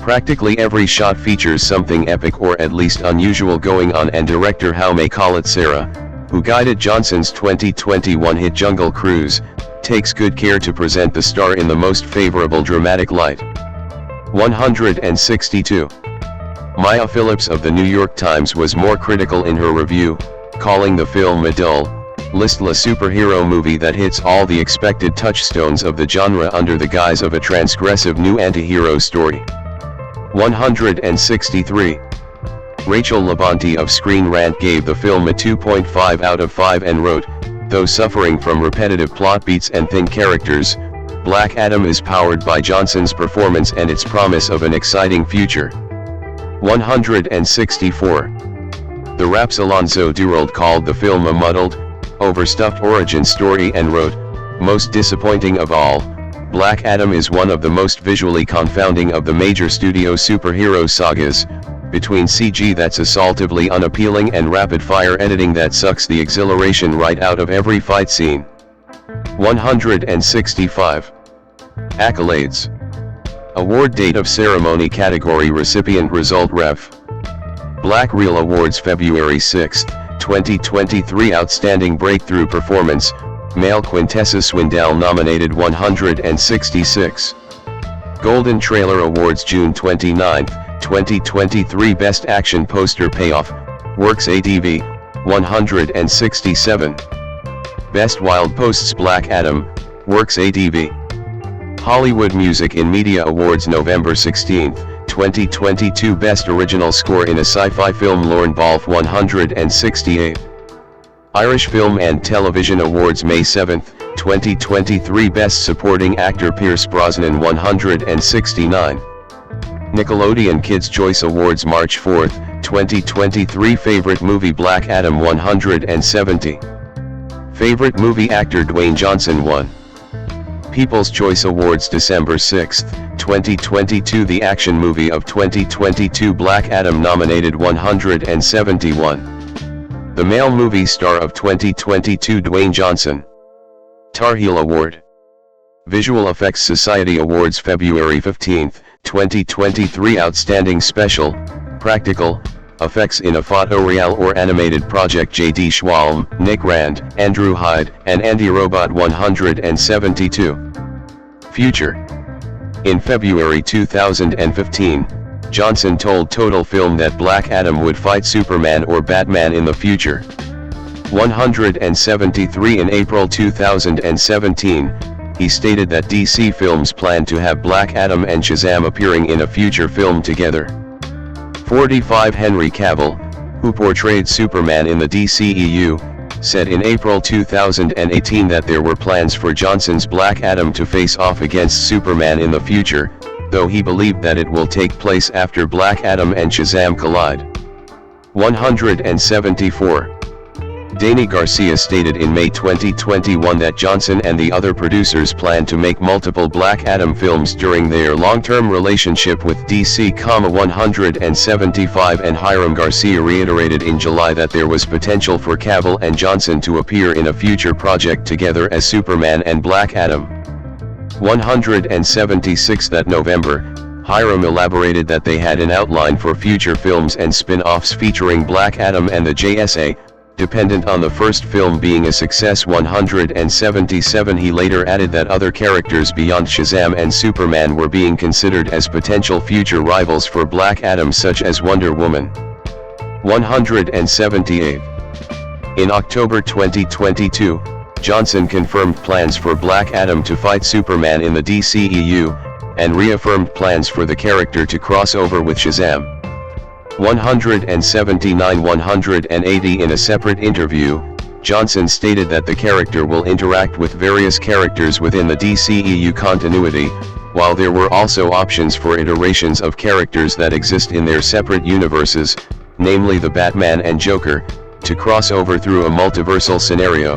Practically every shot features something epic or at least unusual going on, and director Jaume Collet-Serra, who guided Johnson's 2021 hit Jungle Cruise, takes good care to present the star in the most favorable dramatic light." 162. Maya Phillips of the New York Times was more critical in her review, calling the film a dull, listless superhero movie that hits all the expected touchstones of the genre under the guise of a transgressive new anti-hero story. 163. Rachel Labonte of Screen Rant gave the film a 2.5 out of 5 and wrote, "Though suffering from repetitive plot beats and thin characters, Black Adam is powered by Johnson's performance and its promise of an exciting future." 164. The Rapsalonzo Durold called the film a muddled, overstuffed origin story and wrote, "Most disappointing of all, Black Adam is one of the most visually confounding of the major studio superhero sagas, between CG that's assaultively unappealing and rapid-fire editing that sucks the exhilaration right out of every fight scene." 165. Accolades. Award date of ceremony category recipient result ref. Black Reel Awards February 6, 2023 Outstanding Breakthrough Performance, Male Quintessa Swindell nominated 166. Golden Trailer Awards June 29, 2023 Best Action Poster Payoff, Works ADV, 167. Best Wild Posts Black Adam, Works ADV. Hollywood Music in Media Awards November 16, 2022 Best Original Score in a Sci-Fi Film Lorne Balfe 168. Irish Film and Television Awards May 7, 2023 Best Supporting Actor Pierce Brosnan 169. Nickelodeon Kids' Choice Awards March 4, 2023 Favorite Movie Black Adam 170. Favorite Movie Actor Dwayne Johnson 1. People's Choice Awards December 6, 2022 The Action Movie of 2022 Black Adam nominated 171. The Male Movie Star of 2022 Dwayne Johnson. Tar Heel Award. Visual Effects Society Awards February 15, 2023 Outstanding Special, Practical, Effects in a Photoreal or Animated Project J.D. Schwalm, Nick Rand, Andrew Hyde, and Andy Robot 172. Future. In February 2015, Johnson told Total Film that Black Adam would fight Superman or Batman in the future. 173 In April 2017, he stated that DC Films planned to have Black Adam and Shazam appearing in a future film together. 45 Henry Cavill, who portrayed Superman in the DCEU, said in April 2018 that there were plans for Johnson's Black Adam to face off against Superman in the future, though he believed that it will take place after Black Adam and Shazam collide. 174. Danny Garcia stated in May 2021 that Johnson and the other producers plan to make multiple Black Adam films during their long-term relationship with DC. 175 And Hiram Garcia reiterated in July that there was potential for Cavill and Johnson to appear in a future project together as Superman and Black Adam. 176 That November, Hiram elaborated that they had an outline for future films and spin-offs featuring Black Adam and the JSA, dependent on the first film being a success. 177 He later added that other characters beyond Shazam and Superman were being considered as potential future rivals for Black Adam, such as Wonder Woman. 178. In October 2022, Johnson confirmed plans for Black Adam to fight Superman in the DCEU, and reaffirmed plans for the character to cross over with Shazam. 179-180 In a separate interview, Johnson stated that the character will interact with various characters within the DCEU continuity, while there were also options for iterations of characters that exist in their separate universes, namely the Batman and Joker, to cross over through a multiversal scenario.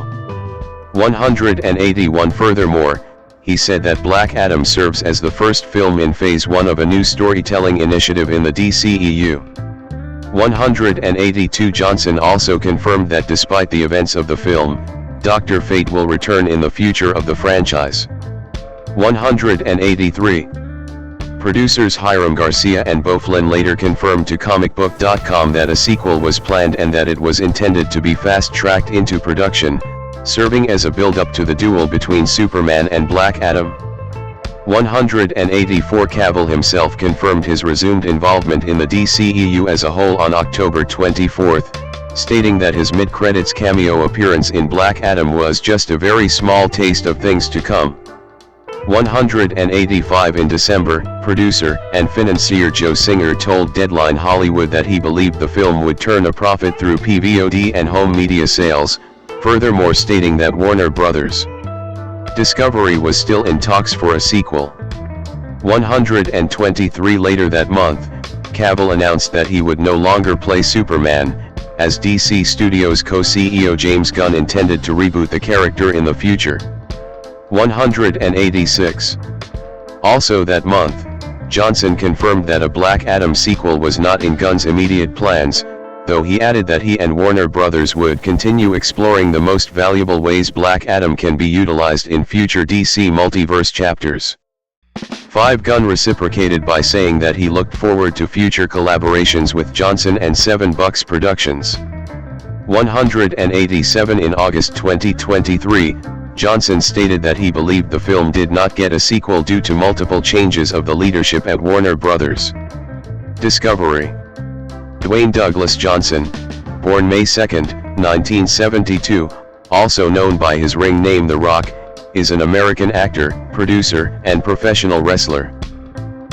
181 Furthermore, he said that Black Adam serves as the first film in Phase 1 of a new storytelling initiative in the DCEU. 182 Johnson also confirmed that despite the events of the film, Dr. Fate will return in the future of the franchise. 183. Producers Hiram Garcia and Boeflin later confirmed to comicbook.com that a sequel was planned and that it was intended to be fast-tracked into production, serving as a build-up to the duel between Superman and Black Adam. 184 Cavill himself confirmed his resumed involvement in the DCEU as a whole on October 24, stating that his mid-credits cameo appearance in Black Adam was just a very small taste of things to come. 185 In December, producer and financier Joe Singer told Deadline Hollywood that he believed the film would turn a profit through PVOD and home media sales, furthermore stating that Warner Bros. Discovery was still in talks for a sequel. 123 Later that month, Cavill announced that he would no longer play Superman, as DC Studios co-CEO James Gunn intended to reboot the character in the future. 186. Also that month, Johnson confirmed that a Black Adam sequel was not in Gunn's immediate plans, though he added that he and Warner Bros. Would continue exploring the most valuable ways Black Adam can be utilized in future DC multiverse chapters. 5 Gunn reciprocated by saying that he looked forward to future collaborations with Johnson and 7 Bucks Productions. 187 In August 2023, Johnson stated that he believed the film did not get a sequel due to multiple changes of the leadership at Warner Brothers. Discovery. Dwayne Douglas Johnson, born May 2, 1972, also known by his ring name The Rock, is an American actor, producer, and professional wrestler.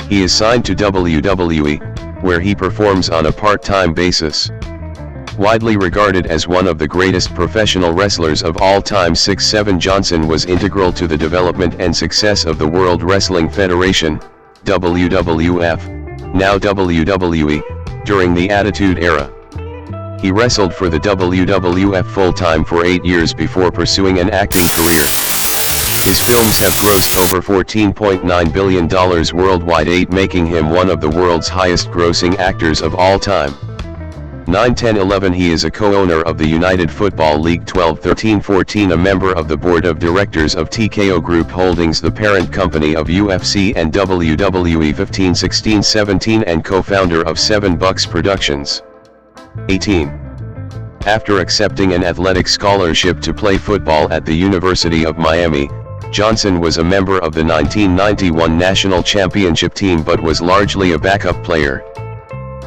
He is signed to WWE, where he performs on a part-time basis. Widely regarded as one of the greatest professional wrestlers of all time, 6'7" Johnson was integral to the development and success of the World Wrestling Federation, WWF, now WWE, during the Attitude Era. He wrestled for the WWF full-time for 8 years before pursuing an acting career. His films have grossed over $14.9 billion worldwide, making him one of the world's highest-grossing actors of all time. 9, 10, 11 He is a co-owner of the United Football League. 12, 13, 14 A member of the board of directors of TKO Group Holdings, the parent company of UFC and WWE. 15, 16, 17 and co-founder of 7 Bucks Productions. 18. After accepting an athletic scholarship to play football at the University of Miami, Johnson was a member of the 1991 national championship team but was largely a backup player.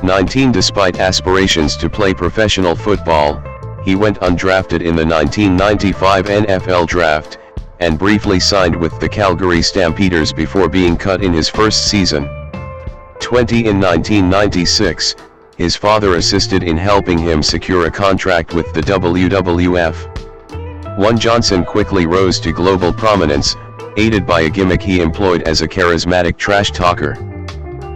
19 Despite aspirations to play professional football, he went undrafted in the 1995 NFL Draft, and briefly signed with the Calgary Stampeders before being cut in his first season. 20 In 1996, his father assisted in helping him secure a contract with the WWF. 1 Johnson quickly rose to global prominence, aided by a gimmick he employed as a charismatic trash talker.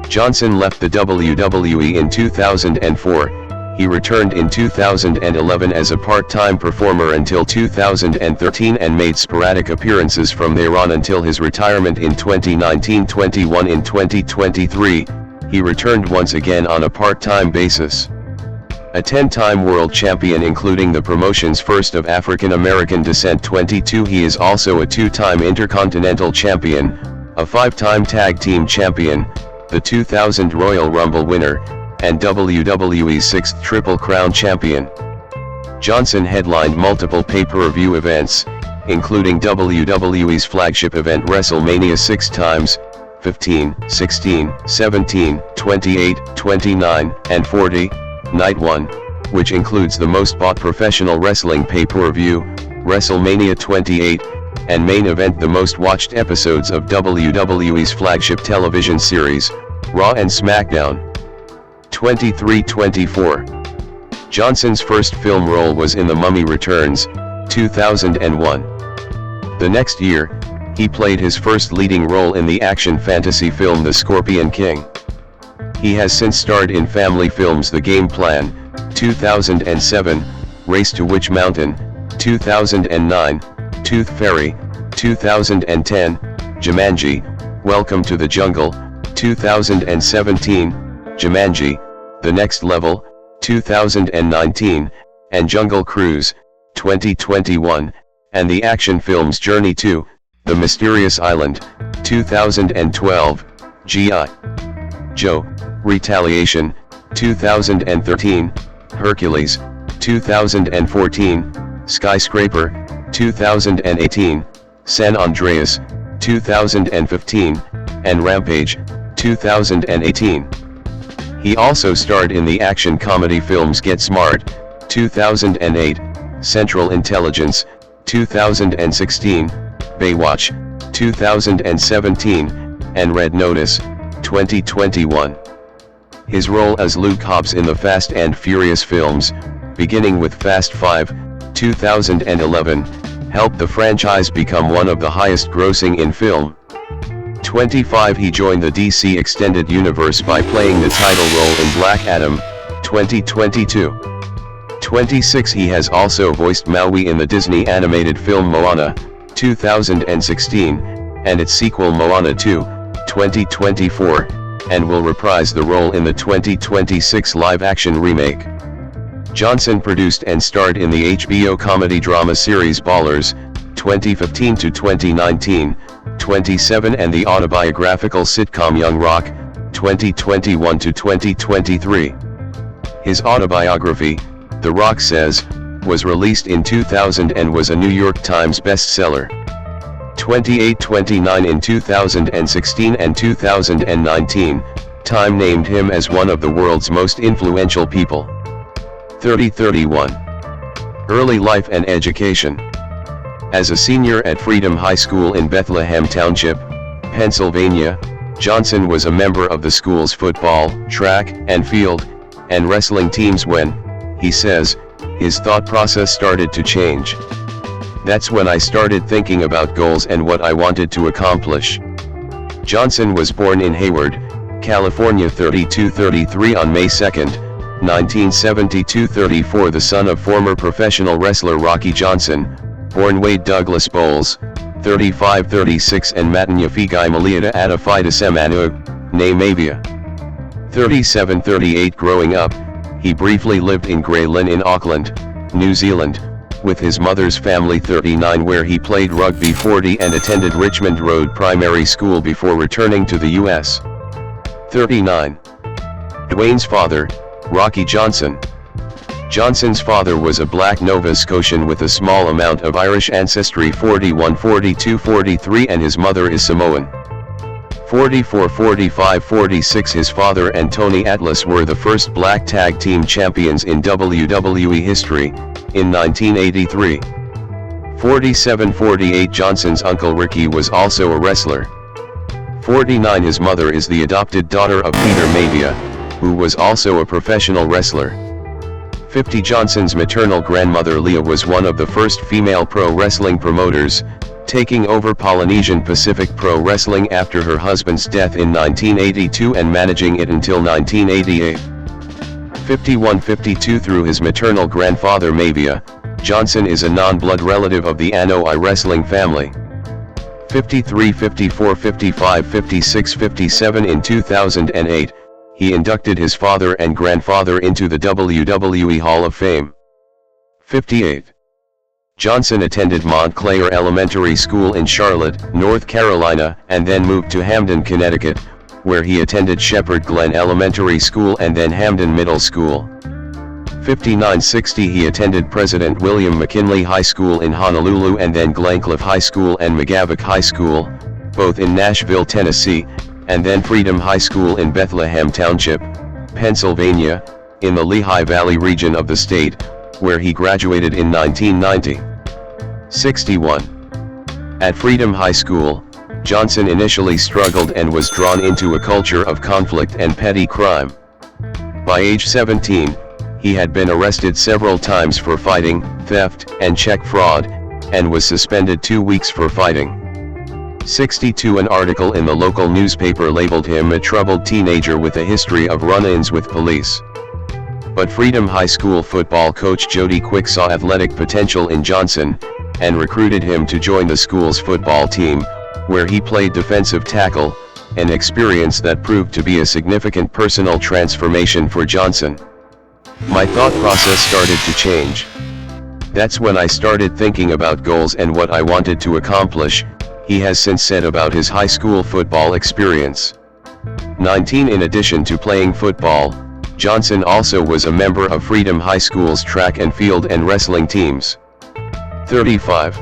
Johnson left the WWE in 2004, he returned in 2011 as a part-time performer until 2013 and made sporadic appearances from there on until his retirement in 2019-21. In 2023, he returned once again on a part-time basis. A 10-time world champion including the promotion's first of African American descent. 22 He is also a 2-time Intercontinental Champion, a 5-time Tag Team Champion, the 2000 Royal Rumble winner, and WWE's 6th Triple Crown Champion. Johnson headlined multiple pay-per-view events, including WWE's flagship event WrestleMania 6 times, 15, 16, 17, 28, 29, and 40, Night 1, which includes the most bought professional wrestling pay-per-view, WrestleMania 28, and main event the most watched episodes of WWE's flagship television series, Raw and SmackDown. 23-24. Johnson's first film role was in The Mummy Returns, 2001. The next year, he played his first leading role in the action fantasy film The Scorpion King. He has since starred in family films The Game Plan, 2007, Race to Witch Mountain, 2009, Tooth Fairy, 2010, Jumanji, Welcome to the Jungle, 2017, Jumanji, The Next Level, 2019, and Jungle Cruise, 2021, and the action films Journey to The Mysterious Island, 2012, G.I. Joe, Retaliation, 2013, Hercules, 2014, Skyscraper, 2018, San Andreas, 2015, and Rampage, 2018. He also starred in the action comedy films Get Smart, 2008, Central Intelligence, 2016, Baywatch, 2017, and Red Notice, 2021. His role as Luke Hobbs in the Fast and Furious films, beginning with Fast 5, 2011, helped the franchise become one of the highest grossing in film. 25 He joined the DC Extended Universe by playing the title role in Black Adam, 2022. 26 He has also voiced Maui in the Disney animated film Moana, 2016, and its sequel Moana 2, 2024, and will reprise the role in the 2026 live-action remake. Johnson produced and starred in the HBO comedy drama series Ballers, 2015 to 2019, 27 and the autobiographical sitcom Young Rock, 2021 to 2023. His autobiography, The Rock Says, was released in 2000 and was a New York Times bestseller. 2829 in 2016 and 2019, Time named him as one of the world's most influential people. 3031. Early life and education. As a senior at Freedom High School in Bethlehem Township, Pennsylvania, Johnson was a member of the school's football, track and field, and wrestling teams when, he says, his thought process started to change. That's when I started thinking about goals and what I wanted to accomplish. Johnson was born in Hayward, California 3233 on May 2, 1972-34, the son of former professional wrestler Rocky Johnson, born Wade Douglas Bowles, 3536 and Matanyafigai Maliata Adafida Semanu, ne Mavia. 3738. Growing up, he briefly lived in Grey Lynn in Auckland, New Zealand, with his mother's family. 39 where he played rugby. 40 and attended Richmond Road Primary School before returning to the U.S. 39. Dwayne's father, Rocky Johnson. Johnson's father was a black Nova Scotian with a small amount of Irish ancestry. 41, 42, 43 and his mother is Samoan. 44, 45, 46 his father and Tony Atlas were the first black tag team champions in WWE history, in 1983. 47, 48 Johnson's uncle Ricky was also a wrestler. 49 his mother is the adopted daughter of Peter Mavia, who was also a professional wrestler. 50 Johnson's maternal grandmother Leah was one of the first female pro wrestling promoters, taking over Polynesian Pacific Pro Wrestling after her husband's death in 1982 and managing it until 1988. 51-52 through his maternal grandfather Mavia, Johnson is a non-blood relative of the Anoa'i wrestling family. 53, 54, 55, 56, 57 in 2008, he inducted his father and grandfather into the WWE Hall of Fame. 58. Johnson attended Montclair Elementary School in Charlotte, North Carolina, and then moved to Hamden, Connecticut, where he attended Shepherd Glen Elementary School and then Hamden Middle School. 59-60 he attended President William McKinley High School in Honolulu and then Glencliff High School and McGavock High School, both in Nashville, Tennessee, and then Freedom High School in Bethlehem Township, Pennsylvania, in the Lehigh Valley region of the state, where he graduated in 1990. 61. At Freedom High School, Johnson initially struggled and was drawn into a culture of conflict and petty crime. By age 17, he had been arrested several times for fighting, theft, and check fraud, and was suspended 2 weeks for fighting. 62 An article in the local newspaper labeled him a troubled teenager with a history of run-ins with police. But Freedom High School football coach Jody Quick saw athletic potential in Johnson, and recruited him to join the school's football team, where he played defensive tackle, an experience that proved to be a significant personal transformation for Johnson. My thought process started to change. That's when I started thinking about goals and what I wanted to accomplish, he has since said about his high school football experience. 19 In addition to playing football, Johnson also was a member of Freedom High School's track and field and wrestling teams. 35.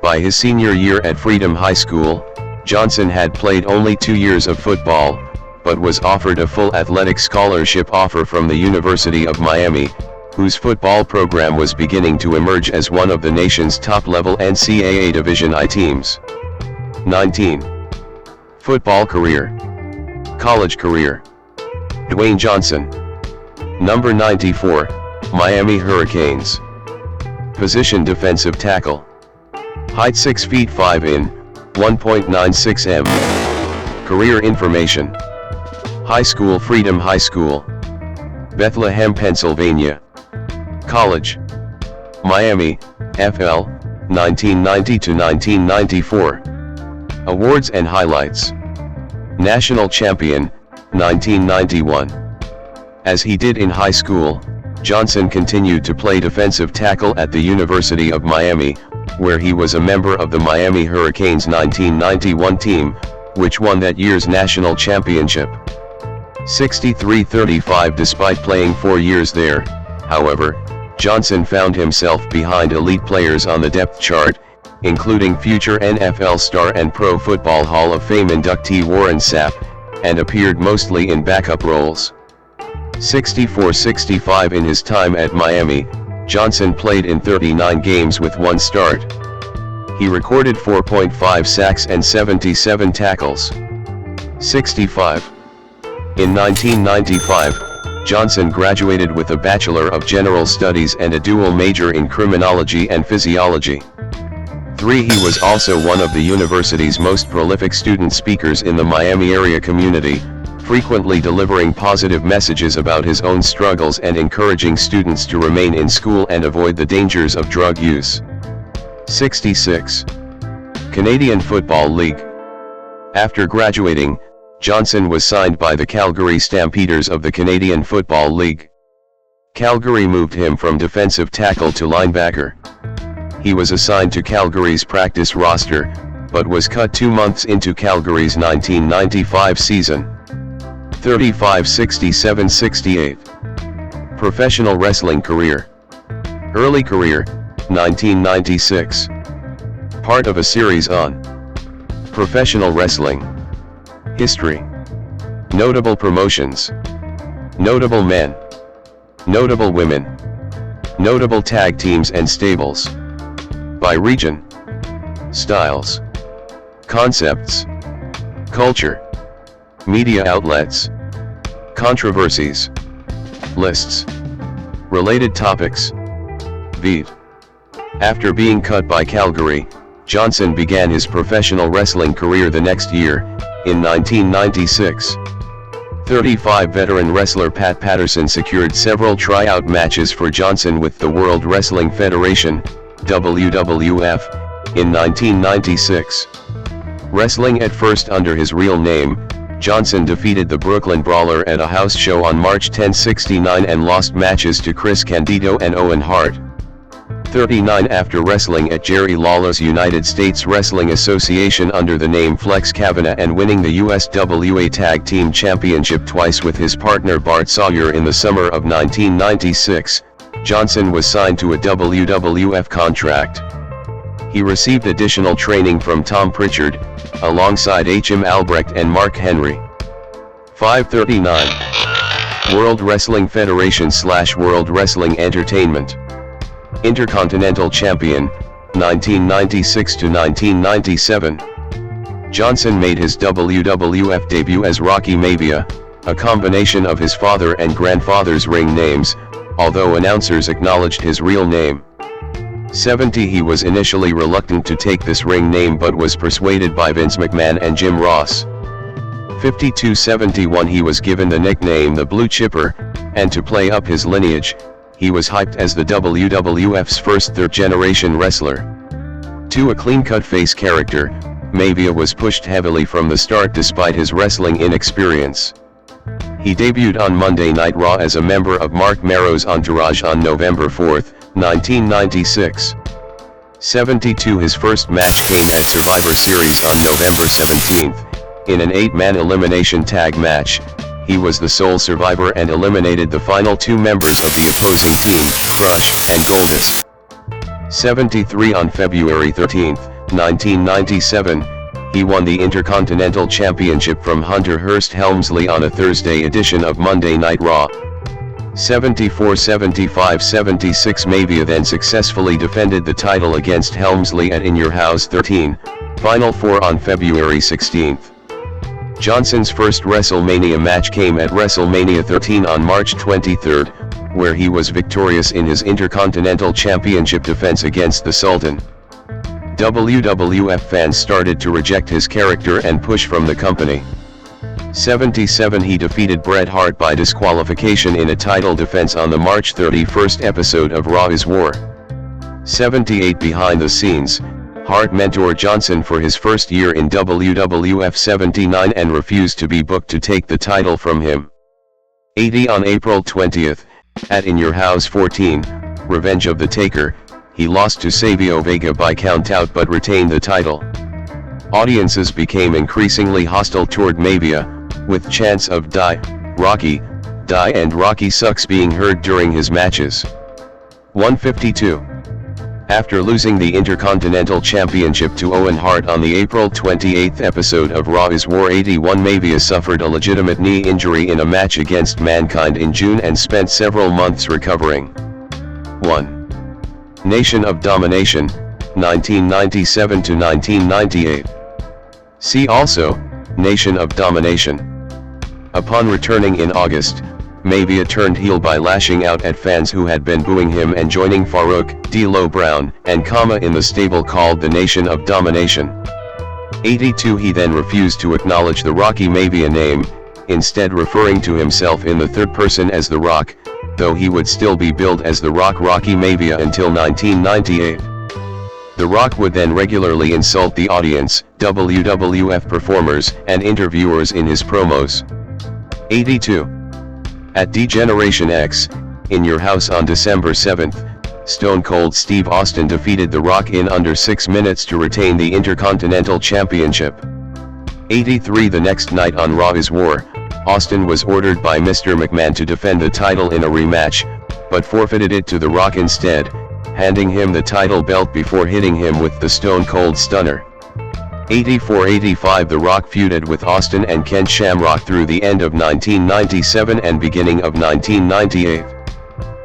By his senior year at Freedom High School, Johnson had played only 2 years of football, but was offered a full athletic scholarship offer from the University of Miami, whose football program was beginning to emerge as one of the nation's top-level NCAA Division I teams. 19. Football career. College career. Dwayne Johnson. Number 94, Miami Hurricanes. Position defensive tackle. Height 6 feet 5 in, 1.96 m. Career information. High school Freedom High School, Bethlehem, Pennsylvania. College, Miami, FL, 1990 to 1994. Awards and highlights. National champion, 1991. As he did in high school, Johnson continued to play defensive tackle at the University of Miami, where he was a member of the Miami Hurricanes 1991 team, which won that year's national championship. 63-35 Despite playing 4 years there, however, Johnson found himself behind elite players on the depth chart, including future NFL star and Pro Football Hall of Fame inductee Warren Sapp, and appeared mostly in backup roles. 64-65 in his time at Miami, Johnson played in 39 games with 1 start. He recorded 4.5 sacks and 77 tackles. 65. In 1995, Johnson graduated with a Bachelor of General Studies and a dual major in Criminology and Physiology. 3. He was also one of the university's most prolific student speakers in the Miami area community, frequently delivering positive messages about his own struggles and encouraging students to remain in school and avoid the dangers of drug use. 66. Canadian Football League. After graduating, Johnson was signed by the Calgary Stampeders of the Canadian Football League. Calgary moved him from defensive tackle to linebacker. He was assigned to Calgary's practice roster, but was cut 2 months into Calgary's 1995 season. 35-67-68. Professional wrestling career. Early career, 1996. Part of a series on professional wrestling. History. Notable promotions. Notable men. Notable women. Notable tag teams and stables. By region. Styles. Concepts. Culture. Media outlets. Controversies. Lists. Related topics. Beat. After being cut by Calgary, Johnson began his professional wrestling career the next year, in 1996. 35 veteran wrestler Pat Patterson secured several tryout matches for Johnson with the World Wrestling Federation, WWF, in 1996. Wrestling at first under his real name, Johnson defeated the Brooklyn Brawler at a house show on March 10, '69 and lost matches to Chris Candido and Owen Hart. 39 After wrestling at Jerry Lawler's United States Wrestling Association under the name Flex Kavanaugh and winning the USWA Tag Team Championship twice with his partner Bart Sawyer in the summer of 1996, Johnson was signed to a WWF contract. He received additional training from Tom Pritchard, alongside H.M. Albrecht and Mark Henry. 539. World Wrestling Federation / World Wrestling Entertainment. Intercontinental Champion, 1996 to 1997. Johnson made his WWF debut as Rocky Maivia, a combination of his father and grandfather's ring names, although announcers acknowledged his real name. 70 He was initially reluctant to take this ring name but was persuaded by Vince McMahon and Jim Ross. 52-71 He was given the nickname the Blue Chipper, and to play up his lineage, he was hyped as the WWF's first third-generation wrestler. To a clean-cut face character, Maivia was pushed heavily from the start despite his wrestling inexperience. He debuted on Monday Night Raw as a member of Mark Marrow's entourage on November 4, 1996. 72 His first match came at Survivor Series on November 17, in an 8-man elimination tag match. He was the sole survivor and eliminated the final 2 members of the opposing team, Crush and Goldust. 73 On February 13, 1997, he won the Intercontinental Championship from Hunter Hearst Helmsley on a Thursday edition of Monday Night Raw. 74-75-76 Maivia then successfully defended the title against Helmsley at In Your House 13, Final 4 on February 16. Johnson's first WrestleMania match came at WrestleMania 13 on March 23, where he was victorious in his Intercontinental Championship defense against the Sultan. WWF fans started to reject his character and push from the company. 77 He defeated Bret Hart by disqualification in a title defense on the March 31 episode of Raw is War. 78 Behind the scenes, Hart mentored Johnson for his first year in WWF 79 and refused to be booked to take the title from him. 80 On April 20, at In Your House 14, Revenge of the Taker, he lost to Savio Vega by countout but retained the title. Audiences became increasingly hostile toward Maivia, with chants of Die, Rocky, Die and Rocky Sucks being heard during his matches. 152. After losing the Intercontinental Championship to Owen Hart on the April 28 episode of Raw is War 81, Mavia suffered a legitimate knee injury in a match against Mankind in June and spent several months recovering. 1. Nation of Domination, 1997 to 1998. See also, Nation of Domination. Upon returning in August, Mavia turned heel by lashing out at fans who had been booing him and joining Farouk, D'Lo Brown, and Kama in the stable called the Nation of Domination. 82. He then refused to acknowledge the Rocky Mavia name, instead referring to himself in the third person as The Rock, though he would still be billed as The Rock Rocky Mavia until 1998. The Rock would then regularly insult the audience, WWF performers, and interviewers in his promos. 82. At D-Generation X, In Your House on December 7, Stone Cold Steve Austin defeated The Rock in under 6 minutes to retain the Intercontinental Championship. 83. The next night on Raw is War, Austin was ordered by Mr. McMahon to defend the title in a rematch, but forfeited it to The Rock instead, handing him the title belt before hitting him with the Stone Cold Stunner. 84-85. The Rock feuded with Austin and Ken Shamrock through the end of 1997 and beginning of 1998.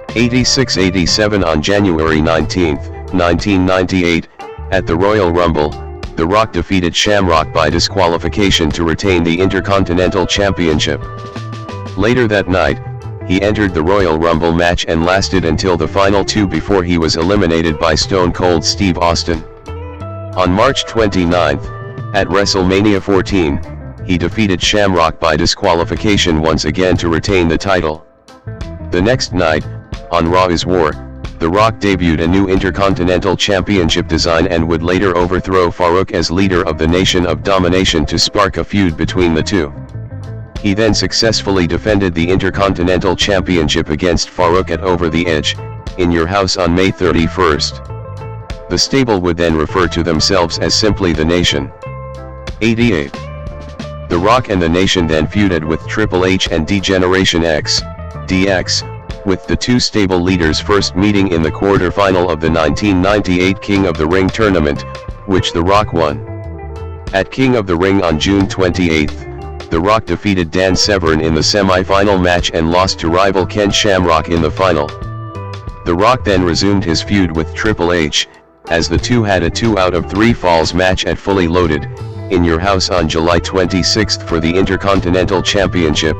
86-87. On January 19, 1998, at the Royal Rumble, The Rock defeated Shamrock by disqualification to retain the Intercontinental Championship. Later that night, he entered the Royal Rumble match and lasted until the final two before he was eliminated by Stone Cold Steve Austin. On March 29, at WrestleMania 14, he defeated Shamrock by disqualification once again to retain the title. The next night, on Raw is War, The Rock debuted a new Intercontinental Championship design and would later overthrow Farouk as leader of the Nation of Domination to spark a feud between the two. He then successfully defended the Intercontinental Championship against Farouk at Over the Edge, In Your House on May 31. The stable would then refer to themselves as simply The Nation. 88. The Rock and The Nation then feuded with Triple H and D-Generation X, DX, with the two stable leaders first meeting in the quarter-final of the 1998 King of the Ring tournament, which The Rock won. At King of the Ring on June 28, The Rock defeated Dan Severn in the semi-final match and lost to rival Ken Shamrock in the final. The Rock then resumed his feud with Triple H, as the two had a 2 out of 3 falls match at Fully Loaded, In Your House on July 26 for the Intercontinental Championship,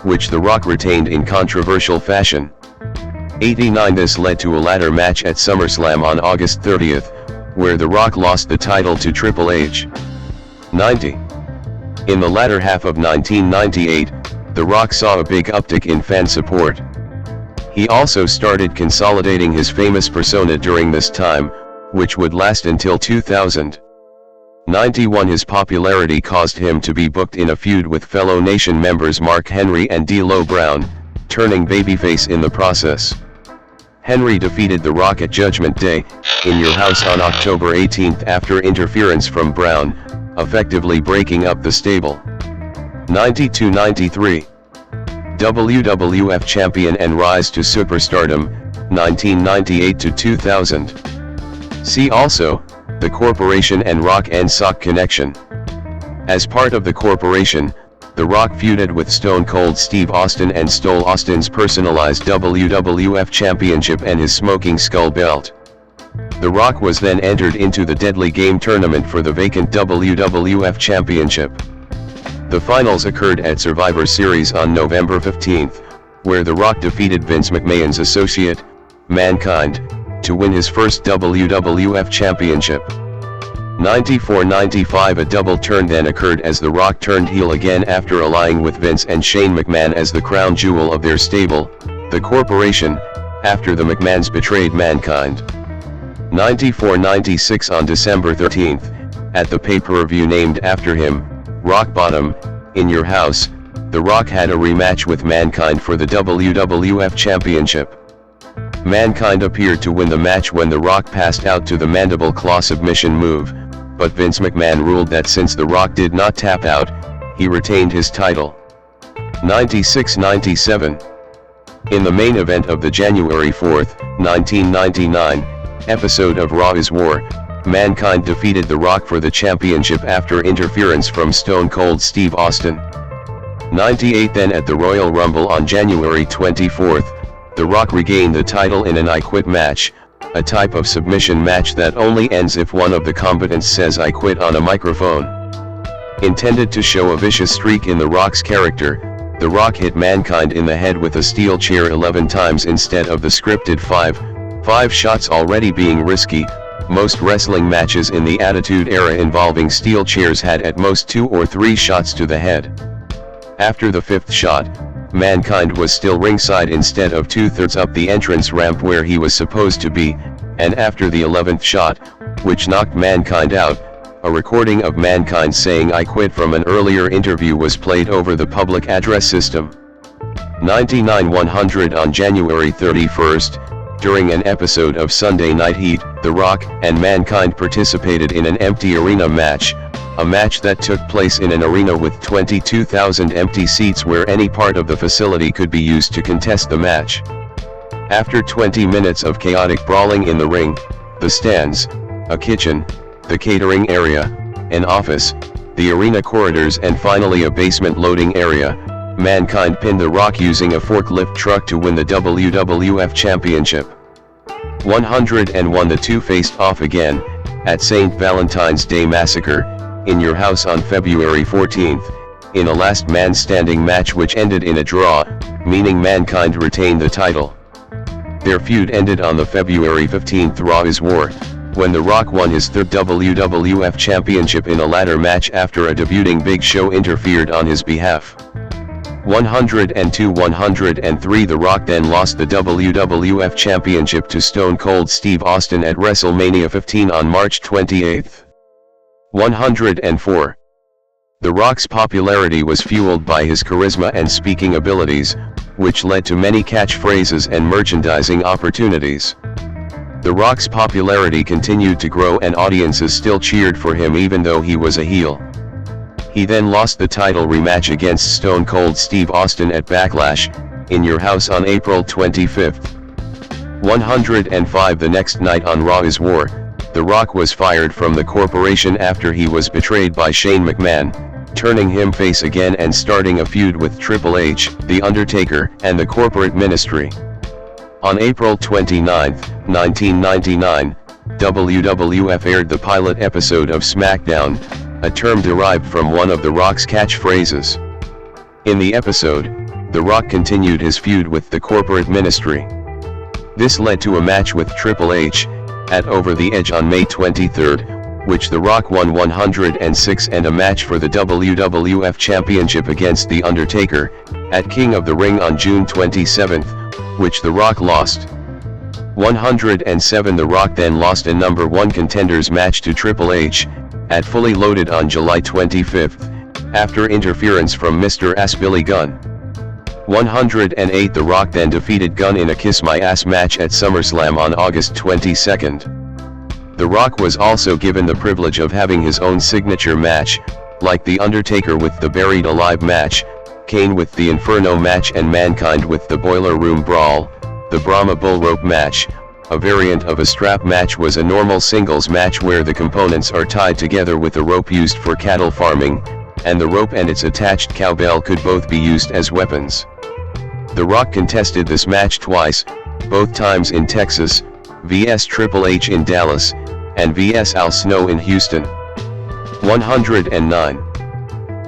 which The Rock retained in controversial fashion. 89. This led to a ladder match at SummerSlam on August 30, where The Rock lost the title to Triple H. 90. In the latter half of 1998, The Rock saw a big uptick in fan support. He also started consolidating his famous persona during this time, which would last until 2000. 91. His popularity caused him to be booked in a feud with fellow Nation members Mark Henry and D'Lo Brown, turning babyface in the process. Henry defeated The Rock at Judgment Day, In Your House on October 18 after interference from Brown, effectively breaking up the stable. 92-93. WWF Champion and Rise to Superstardom, 1998 to 2000. See also, The Corporation and Rock and Sock Connection. As part of The Corporation, The Rock feuded with Stone Cold Steve Austin and stole Austin's personalized WWF Championship and his Smoking Skull belt. The Rock was then entered into the Deadly Game tournament for the vacant WWF Championship. The finals occurred at Survivor Series on November 15, where The Rock defeated Vince McMahon's associate, Mankind, to win his first WWF Championship. 94-95. A double turn then occurred as The Rock turned heel again after allying with Vince and Shane McMahon as the crown jewel of their stable, The Corporation, after the McMahons betrayed Mankind. 94-96. On December 13, at the pay-per-view named after him, Rock Bottom, In Your House, The Rock had a rematch with Mankind for the WWF Championship. Mankind appeared to win the match when The Rock passed out to the Mandible Claw submission move, but Vince McMahon ruled that since The Rock did not tap out, he retained his title. 96-97. In the main event of the January 4, 1999, episode of Raw is War, Mankind defeated The Rock for the championship after interference from Stone Cold Steve Austin. 98. Then at the Royal Rumble on January 24, The Rock regained the title in an I Quit match, a type of submission match that only ends if one of the combatants says I quit on a microphone. Intended to show a vicious streak in The Rock's character, The Rock hit Mankind in the head with a steel chair 11 times instead of the scripted 5 shots, already being risky. Most wrestling matches in the Attitude Era involving steel chairs had at most 2 or 3 shots to the head. After the 5th shot, Mankind was still ringside instead of 2/3 up the entrance ramp where he was supposed to be, and after the 11th shot, which knocked Mankind out, a recording of Mankind saying I quit from an earlier interview was played over the public address system. 99-100. On January 31, during an episode of Sunday Night Heat, The Rock and Mankind participated in an empty arena match, a match that took place in an arena with 22,000 empty seats where any part of the facility could be used to contest the match. After 20 minutes of chaotic brawling in the ring, the stands, a kitchen, the catering area, an office, the arena corridors and finally a basement loading area, Mankind pinned The Rock using a forklift truck to win the WWF Championship. 101. The two faced off again, at St. Valentine's Day Massacre, in your house on February 14, in a last man standing match which ended in a draw, meaning Mankind retained the title. Their feud ended on the February 15 Raw is War, when The Rock won his third WWF Championship in a ladder match after a debuting Big Show interfered on his behalf. 102-103. The Rock then lost the WWF Championship to Stone Cold Steve Austin at WrestleMania 15 on March 28. 104. The Rock's popularity was fueled by his charisma and speaking abilities, which led to many catchphrases and merchandising opportunities. The Rock's popularity continued to grow and audiences still cheered for him even though he was a heel. He then lost the title rematch against Stone Cold Steve Austin at Backlash, in your house on April 25. 105. The next night on Raw is War, The Rock was fired from the corporation after he was betrayed by Shane McMahon, turning him face again and starting a feud with Triple H, The Undertaker, and the corporate ministry. On April 29, 1999, WWF aired the pilot episode of SmackDown, a term derived from one of The Rock's catchphrases. In the episode, The Rock continued his feud with the corporate ministry. This led to a match with Triple H, at Over the Edge on May 23, which The Rock won 106, and a match for the WWF Championship against The Undertaker, at King of the Ring on June 27, which The Rock lost. 107. The Rock then lost a number 1 contenders match to Triple H, at Fully Loaded on July 25, after interference from Mr. Ass Billy Gunn. 108. The Rock then defeated Gunn in a Kiss My Ass match at SummerSlam on August 22. The Rock was also given the privilege of having his own signature match, like The Undertaker with the Buried Alive match, Kane with the Inferno match and Mankind with the Boiler Room Brawl. The Brahma Bull Rope match, a variant of a strap match, was a normal singles match where the components are tied together with a rope used for cattle farming, and the rope and its attached cowbell could both be used as weapons. The Rock contested this match twice, both times in Texas, vs Triple H in Dallas, and vs Al Snow in Houston. 109.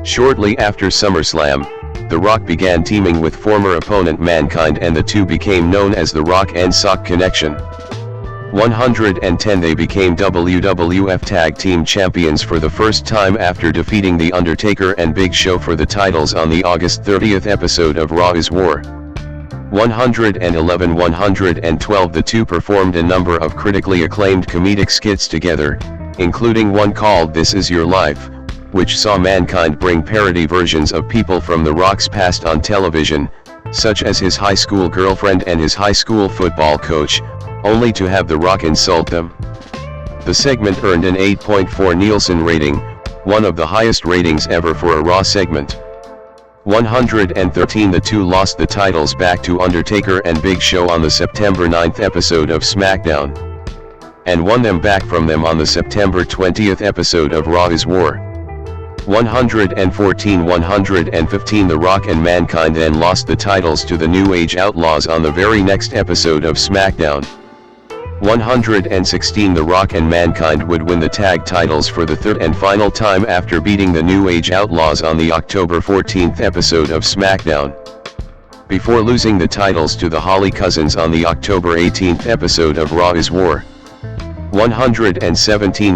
Shortly after SummerSlam, The Rock began teaming with former opponent Mankind and the two became known as the Rock and Sock Connection. 110. They became WWF Tag Team Champions for the first time after defeating The Undertaker and Big Show for the titles on the August 30 episode of Raw is War. 111-112. The two performed a number of critically acclaimed comedic skits together, including one called This Is Your Life, which saw Mankind bring parody versions of people from The Rock's past on television, such as his high school girlfriend and his high school football coach, only to have The Rock insult them. The segment earned an 8.4 Nielsen rating, one of the highest ratings ever for a Raw segment. 113 The two lost the titles back to Undertaker and Big Show on the September 9th episode of SmackDown, and won them back from them on the September 20th episode of Raw is War. 115 The Rock and Mankind then lost the titles to the New Age Outlaws on the very next episode of SmackDown. 116 The Rock and Mankind would win the tag titles for the third and final time after beating the New Age Outlaws on the October 14th episode of SmackDown, before losing the titles to the Holly Cousins on the October 18th episode of Raw is War. 118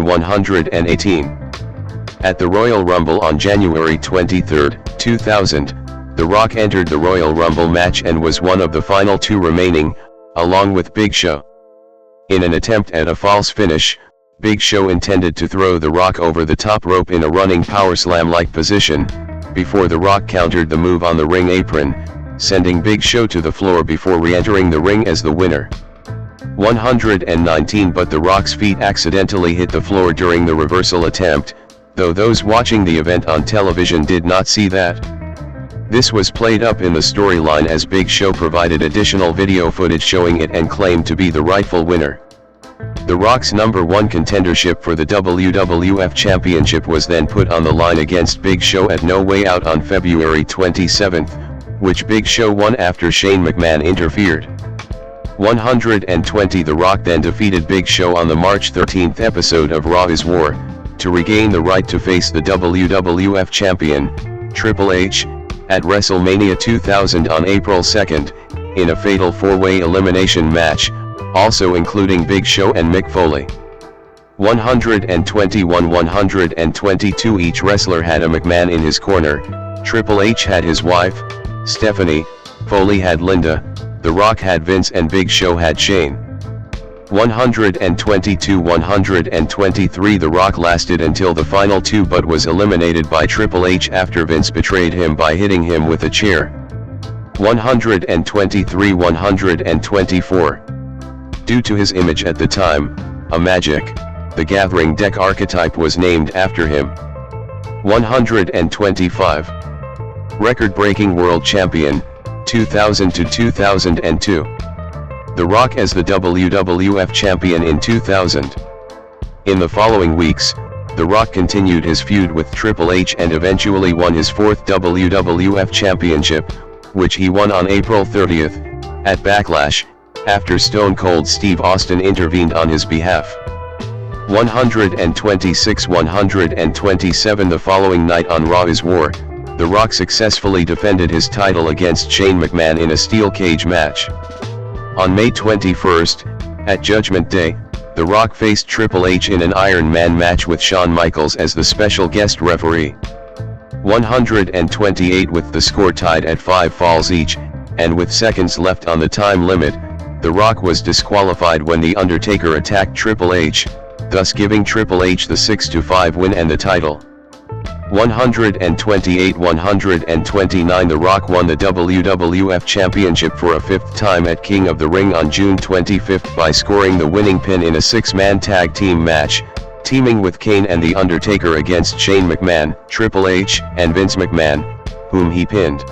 At the Royal Rumble on January 23, 2000, The Rock entered the Royal Rumble match and was one of the final two remaining, along with Big Show. In an attempt at a false finish, Big Show intended to throw The Rock over the top rope in a running powerslam-like position, before The Rock countered the move on the ring apron, sending Big Show to the floor before re-entering the ring as the winner. 119 But The Rock's feet accidentally hit the floor during the reversal attempt, though those watching the event on television did not see that. This was played up in the storyline as Big Show provided additional video footage showing it and claimed to be the rightful winner. The Rock's #1 contendership for the WWF Championship was then put on the line against Big Show at No Way Out on February 27, which Big Show won after Shane McMahon interfered. 120 The Rock then defeated Big Show on the March 13th episode of Raw is War, to regain the right to face the WWF Champion, Triple H, at WrestleMania 2000 on April 2nd, in a fatal four-way elimination match, also including Big Show and Mick Foley. 122 Each wrestler had a McMahon in his corner. Triple H had his wife, Stephanie, Foley had Linda, The Rock had Vince and Big Show had Shane. 123 The Rock lasted until the final two but was eliminated by Triple H after Vince betrayed him by hitting him with a chair. 124 Due to his image at the time, a Magic, the Gathering deck archetype was named after him. 125 Record-breaking World Champion, 2000 to 2002. The Rock as the WWF Champion in 2000. In the following weeks, The Rock continued his feud with Triple H and eventually won his fourth WWF Championship, which he won on April 30th, at Backlash, after Stone Cold Steve Austin intervened on his behalf. 127 The following night on Raw is War, The Rock successfully defended his title against Shane McMahon in a steel cage match. On May 21st, at Judgment Day, The Rock faced Triple H in an Iron Man match with Shawn Michaels as the special guest referee. 128 With the score tied at 5 falls each, and with seconds left on the time limit, The Rock was disqualified when The Undertaker attacked Triple H, thus giving Triple H the 6-5 win and the title. 129 The Rock won the WWF Championship for a fifth time at King of the Ring on June 25 by scoring the winning pin in a six-man tag team match, teaming with Kane and The Undertaker against Shane McMahon, Triple H, and Vince McMahon, whom he pinned.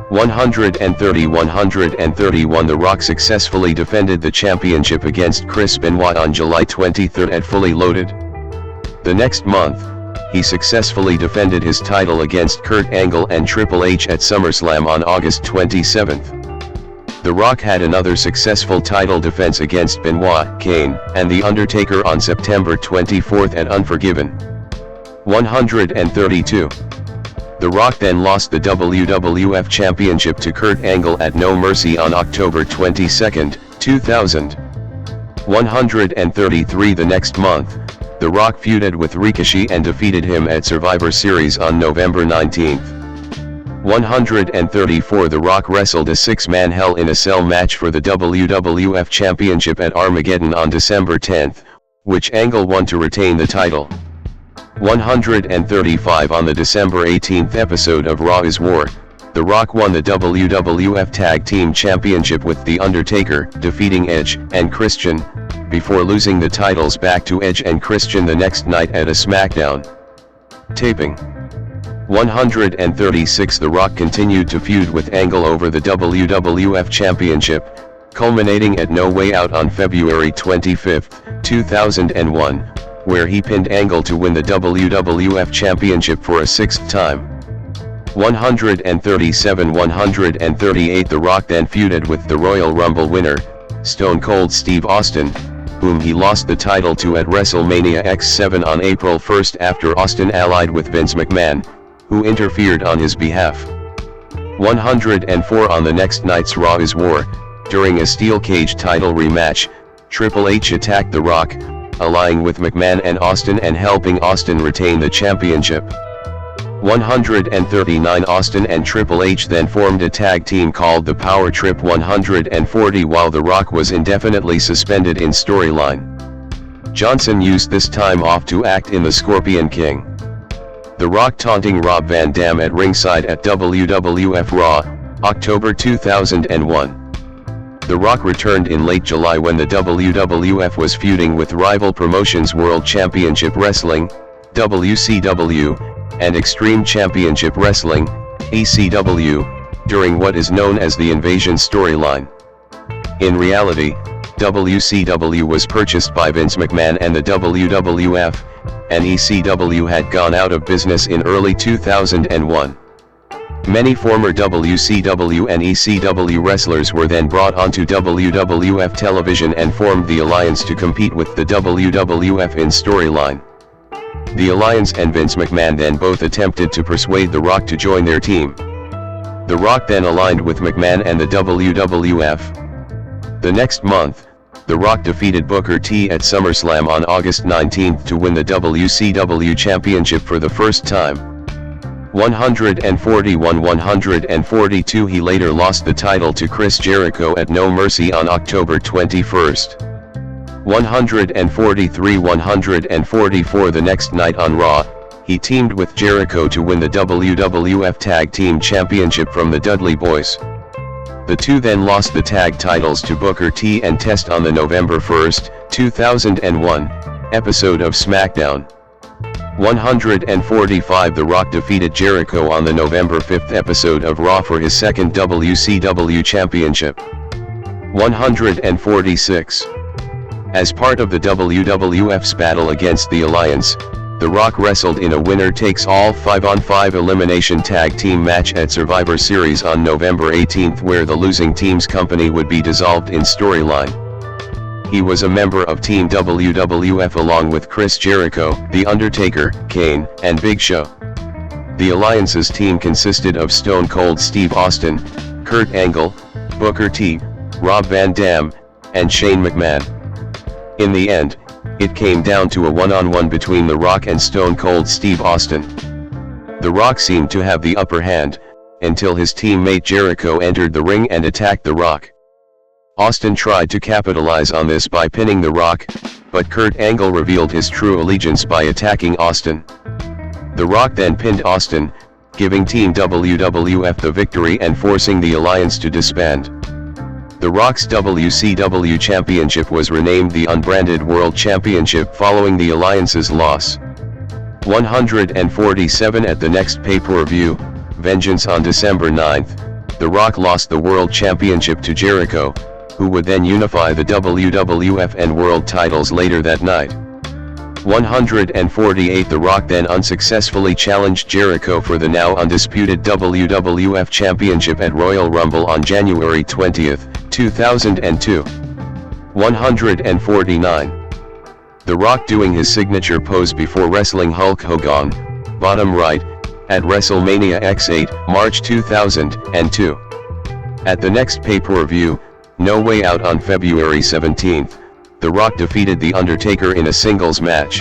131 The Rock successfully defended the championship against Chris Benoit on July 23 at Fully Loaded. The next month, he successfully defended his title against Kurt Angle and Triple H at SummerSlam on August 27. The Rock had another successful title defense against Benoit, Kane, and The Undertaker on September 24 at Unforgiven. 132. The Rock then lost the WWF Championship to Kurt Angle at No Mercy on October 22, 2000. 133 The next month, The Rock feuded with Ricochet and defeated him at Survivor Series on November 19. 134 The Rock wrestled a six-man Hell in a Cell match for the WWF Championship at Armageddon on December 10, which Angle won to retain the title. 135 On the December 18th episode of Raw is War, The Rock won the WWF Tag Team Championship with The Undertaker, defeating Edge and Christian, before losing the titles back to Edge and Christian the next night at a SmackDown taping. 136 The Rock continued to feud with Angle over the WWF Championship, culminating at No Way Out on February 25, 2001, where he pinned Angle to win the WWF Championship for a sixth time. 137-138 The Rock then feuded with the Royal Rumble winner, Stone Cold Steve Austin, whom he lost the title to at WrestleMania X7 on April 1 after Austin allied with Vince McMahon, who interfered on his behalf. 104 On the next night's Raw is War, during a steel cage title rematch, Triple H attacked The Rock, allying with McMahon and Austin and helping Austin retain the championship. 139 Austin and Triple H then formed a tag team called the Power Trip. 140 While The Rock was indefinitely suspended in storyline, Johnson used this time off to act in The Scorpion King. The Rock taunting Rob Van Dam at ringside at WWF Raw, October 2001. The Rock returned in late July when the WWF was feuding with rival promotions World Championship Wrestling, WCW, and Extreme Championship Wrestling, ECW, during what is known as the Invasion storyline. In reality, WCW was purchased by Vince McMahon and the WWF, and ECW had gone out of business in early 2001. Many former WCW and ECW wrestlers were then brought onto WWF television and formed the Alliance to compete with the WWF in storyline. The Alliance and Vince McMahon then both attempted to persuade The Rock to join their team. The Rock then aligned with McMahon and the WWF. The next month, The Rock defeated Booker T at SummerSlam on August 19 to win the WCW Championship for the first time. 141-142 He later lost the title to Chris Jericho at No Mercy on October 21. 143-144 The next night on Raw, he teamed with Jericho to win the WWF Tag Team Championship from the Dudley Boys. The two then lost the tag titles to Booker T and Test on the November 1, 2001, episode of SmackDown. 145 The Rock defeated Jericho on the November 5 episode of Raw for his second WCW Championship. 146. As part of the WWF's battle against the Alliance, The Rock wrestled in a winner-takes-all 5-on-5 elimination tag team match at Survivor Series on November 18 where the losing team's company would be dissolved in storyline. He was a member of Team WWF along with Chris Jericho, The Undertaker, Kane, and Big Show. The Alliance's team consisted of Stone Cold Steve Austin, Kurt Angle, Booker T, Rob Van Dam, and Shane McMahon. In the end, it came down to a one-on-one between The Rock and Stone Cold Steve Austin. The Rock seemed to have the upper hand, until his teammate Jericho entered the ring and attacked The Rock. Austin tried to capitalize on this by pinning The Rock, but Kurt Angle revealed his true allegiance by attacking Austin. The Rock then pinned Austin, giving Team WWF the victory and forcing the Alliance to disband. The Rock's WCW Championship was renamed the Unbranded World Championship following the Alliance's loss. 147 At the next pay-per-view, Vengeance on December 9, The Rock lost the World Championship to Jericho, who would then unify the WWF and World titles later that night. 148 The Rock then unsuccessfully challenged Jericho for the now undisputed WWF Championship at Royal Rumble on January 20, 2002. 149. The Rock doing his signature pose before wrestling Hulk Hogan, bottom right, at WrestleMania X8, March 2002. At the next pay-per-view, No Way Out on February 17, The Rock defeated The Undertaker in a singles match.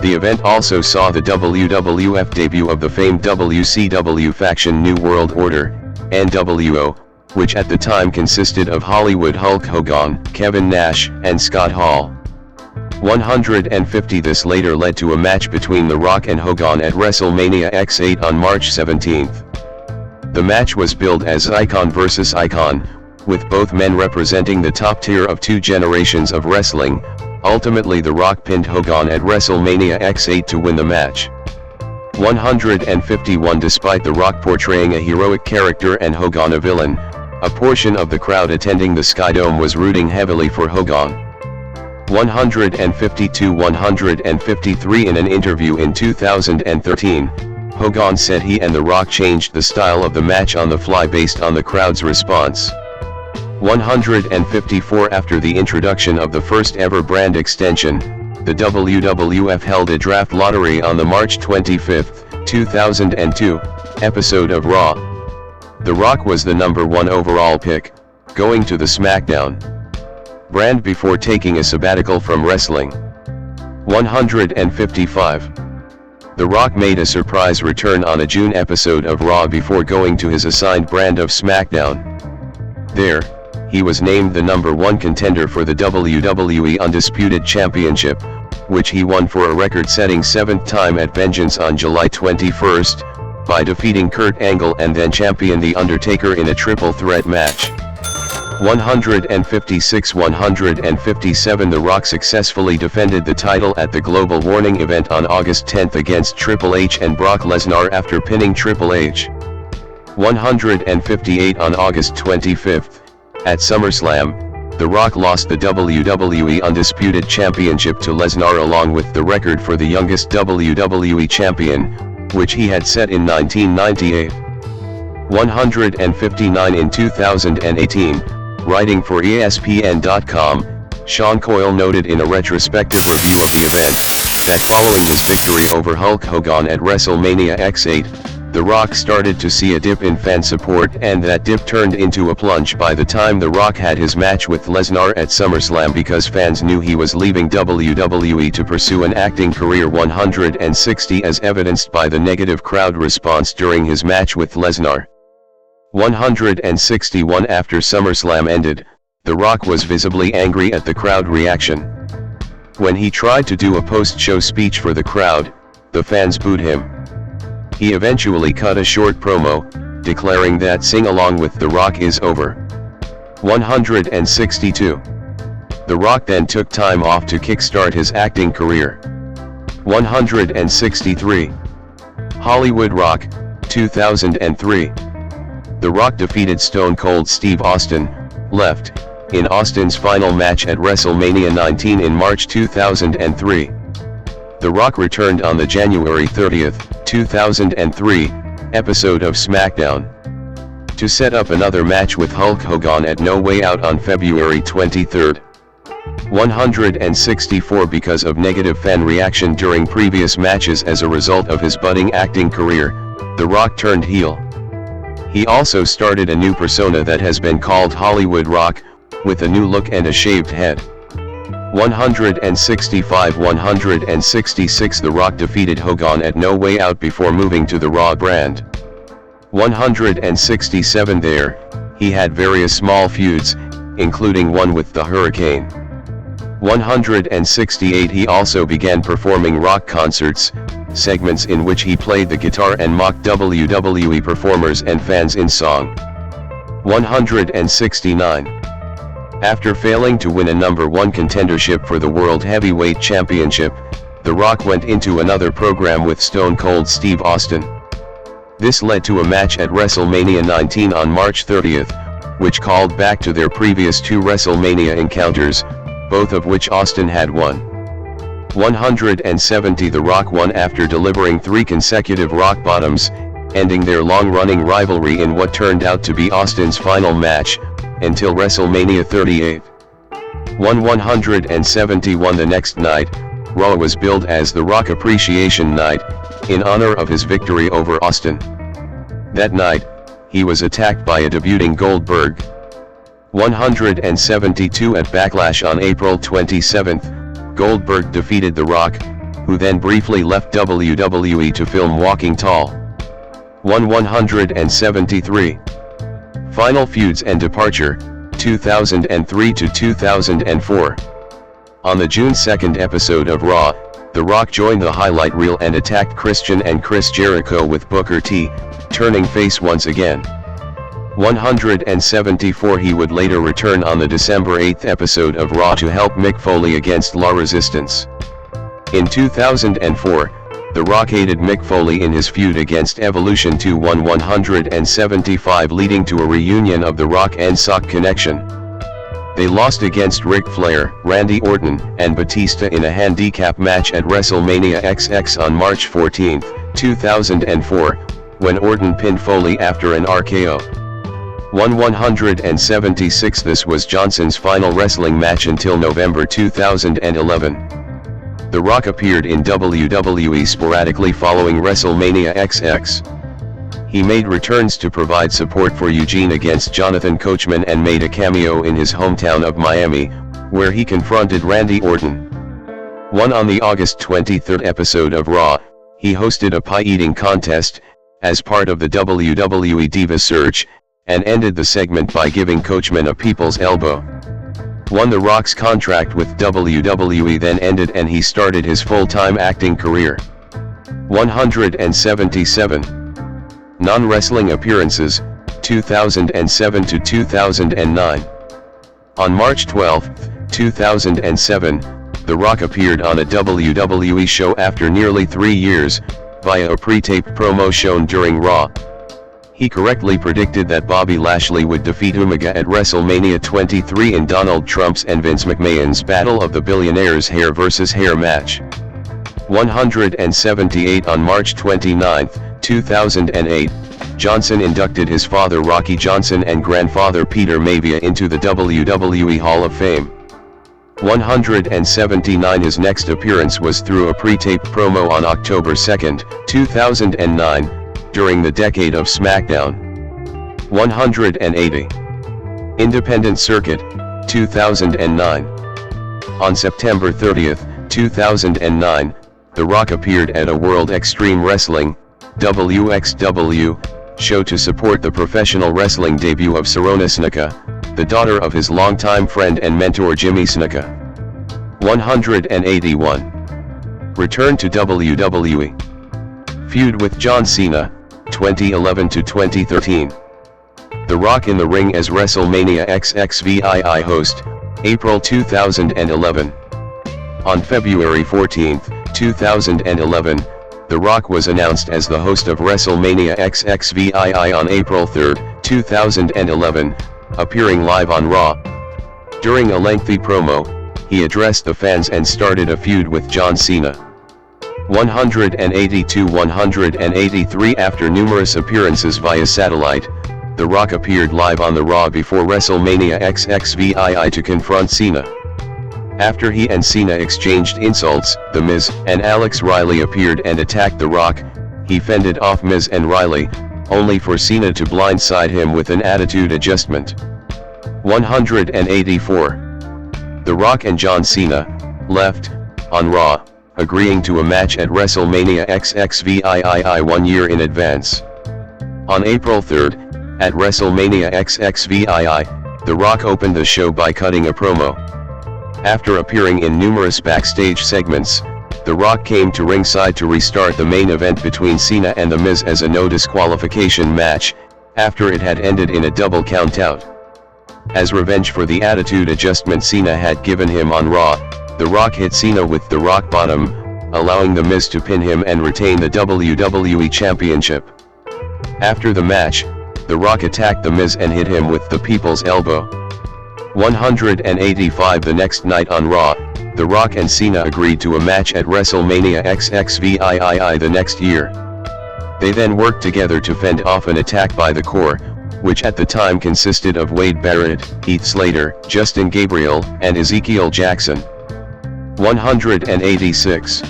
The event also saw the WWF debut of the famed WCW faction New World Order, NWO, which at the time consisted of Hollywood Hulk Hogan, Kevin Nash, and Scott Hall. 150 This later led to a match between The Rock and Hogan at WrestleMania X8 on March 17. The match was billed as Icon vs. Icon, with both men representing the top tier of two generations of wrestling. Ultimately The Rock pinned Hogan at WrestleMania X8 to win the match. 151 Despite The Rock portraying a heroic character and Hogan a villain, a portion of the crowd attending the Sky Dome was rooting heavily for Hogan. 152-153 In an interview in 2013, Hogan said he and The Rock changed the style of the match on the fly based on the crowd's response. 154 After the introduction of the first ever brand extension, the WWF held a draft lottery on the March 25, 2002, episode of Raw. The Rock was the #1 overall pick, going to the SmackDown brand before taking a sabbatical from wrestling. 155. The Rock made a surprise return on a June episode of Raw before going to his assigned brand of SmackDown. There, he was named the #1 contender for the WWE Undisputed Championship, which he won for a record-setting 7th time at Vengeance on July 21, by defeating Kurt Angle and then champion The Undertaker in a triple threat match. 156-157 The Rock successfully defended the title at the Global Warning event on August 10 against Triple H and Brock Lesnar after pinning Triple H. 158 On August 25, at SummerSlam, The Rock lost the WWE Undisputed Championship to Lesnar along with the record for the youngest WWE champion, which he had set in 1998. 159 In 2018, writing for ESPN.com, Sean Coyle noted in a retrospective review of the event, that following his victory over Hulk Hogan at WrestleMania X8, The Rock started to see a dip in fan support and that dip turned into a plunge by the time The Rock had his match with Lesnar at SummerSlam because fans knew he was leaving WWE to pursue an acting career. 160 As evidenced by the negative crowd response during his match with Lesnar. 161 After SummerSlam ended, The Rock was visibly angry at the crowd reaction. When he tried to do a post-show speech for the crowd, the fans booed him. He eventually cut a short promo, declaring that Sing Along with The Rock is over. 162. The Rock then took time off to kickstart his acting career. 163. Hollywood Rock, 2003. The Rock defeated Stone Cold Steve Austin, left, in Austin's final match at WrestleMania 19 in March 2003. The Rock returned on the January 30, 2003, episode of SmackDown, to set up another match with Hulk Hogan at No Way Out on February 23. 164 Because of negative fan reaction during previous matches as a result of his budding acting career, The Rock turned heel. He also started a new persona that has been called Hollywood Rock, with a new look and a shaved head. 165-166 The Rock defeated Hogan at No Way Out before moving to the Raw brand. 167 There, he had various small feuds, including one with the Hurricane. 168 He also began performing rock concerts, segments in which he played the guitar and mocked WWE performers and fans in song. 169 After failing to win a #1 contendership for the World Heavyweight Championship, The Rock went into another program with Stone Cold Steve Austin. This led to a match at WrestleMania 19 on March 30, which called back to their previous 2 WrestleMania encounters, both of which Austin had won. 170 The Rock won after delivering 3 consecutive rock bottoms, ending their long-running rivalry in what turned out to be Austin's final match, until WrestleMania 38. 171 The next night, Raw was billed as the Rock Appreciation Night, in honor of his victory over Austin. That night, he was attacked by a debuting Goldberg. 172 At Backlash on April 27, Goldberg defeated The Rock, who then briefly left WWE to film Walking Tall. 173 Final Feuds and Departure, 2003 to 2004. On the June 2 episode of Raw, The Rock joined the highlight reel and attacked Christian and Chris Jericho with Booker T, turning face once again. 174 He would later return on the December 8 episode of Raw to help Mick Foley against La Resistance. In 2004, The Rock aided Mick Foley in his feud against Evolution 2-175, leading to a reunion of The Rock and Sock Connection. They lost against Ric Flair, Randy Orton, and Batista in a handicap match at WrestleMania XX on March 14, 2004, when Orton pinned Foley after an RKO. 176. This was Johnson's final wrestling match until November 2011. The Rock appeared in WWE sporadically following WrestleMania XX. He made returns to provide support for Eugene against Jonathan Coachman and made a cameo in his hometown of Miami, where he confronted Randy Orton. On the August 23 episode of Raw, he hosted a pie-eating contest, as part of the WWE Diva Search, and ended the segment by giving Coachman a people's elbow. The Rock's contract with WWE then ended and he started his full-time acting career. 177. Non-wrestling appearances, 2007 to 2009. On March 12, 2007, The Rock appeared on a WWE show after nearly 3 years, via a pre-taped promo shown during Raw. He correctly predicted that Bobby Lashley would defeat Umaga at WrestleMania 23 in Donald Trump's and Vince McMahon's Battle of the Billionaires hair versus hair match. 178. On March 29, 2008, Johnson inducted his father Rocky Johnson and grandfather Peter Maivia into the WWE Hall of Fame. 179. His next appearance was through a pre-taped promo on October 2, 2009, during the Decade of SmackDown. 180. Independent Circuit, 2009. On September 30, 2009, The Rock appeared at a World Extreme Wrestling, WXW, show to support the professional wrestling debut of Sarona Snuka, the daughter of his longtime friend and mentor Jimmy Snuka. 181. Return to WWE. Feud with John Cena, 2011 to 2013. The Rock in the ring as WrestleMania XXVII host, April 2011. On February 14, 2011, The Rock was announced as the host of WrestleMania XXVII on April 3, 2011, appearing live on Raw. During a lengthy promo, he addressed the fans and started a feud with John Cena. 182-183. After numerous appearances via satellite, The Rock appeared live on the Raw before WrestleMania XXVII to confront Cena. After he and Cena exchanged insults, The Miz and Alex Riley appeared and attacked The Rock. He fended off Miz and Riley, only for Cena to blindside him with an attitude adjustment. 184. The Rock and John Cena left on Raw, agreeing to a match at WrestleMania XXVII 1 year in advance. On April 3, at WrestleMania XXVII, The Rock opened the show by cutting a promo. After appearing in numerous backstage segments, The Rock came to ringside to restart the main event between Cena and The Miz as a no disqualification match, after it had ended in a double countout. As revenge for the attitude adjustment Cena had given him on Raw, The Rock hit Cena with the Rock Bottom, allowing The Miz to pin him and retain the WWE Championship. After the match, The Rock attacked The Miz and hit him with the People's Elbow. 185. The next night on Raw, The Rock and Cena agreed to a match at WrestleMania XXVII the next year. They then worked together to fend off an attack by the Core, which at the time consisted of Wade Barrett, Heath Slater, Justin Gabriel, and Ezekiel Jackson. 186.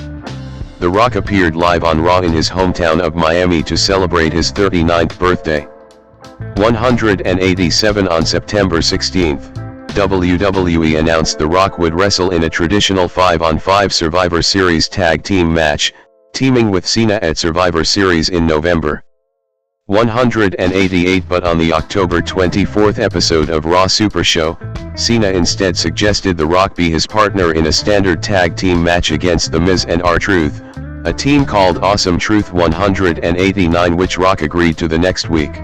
The Rock appeared live on Raw in his hometown of Miami to celebrate his 39th birthday. 187. On September 16, WWE announced The Rock would wrestle in a traditional 5-on-5 Survivor Series tag team match, teaming with Cena at Survivor Series in November. 188. But on the October 24 episode of Raw Super Show, Cena instead suggested The Rock be his partner in a standard tag team match against The Miz and R-Truth, a team called Awesome Truth. 189. Which Rock agreed to the next week.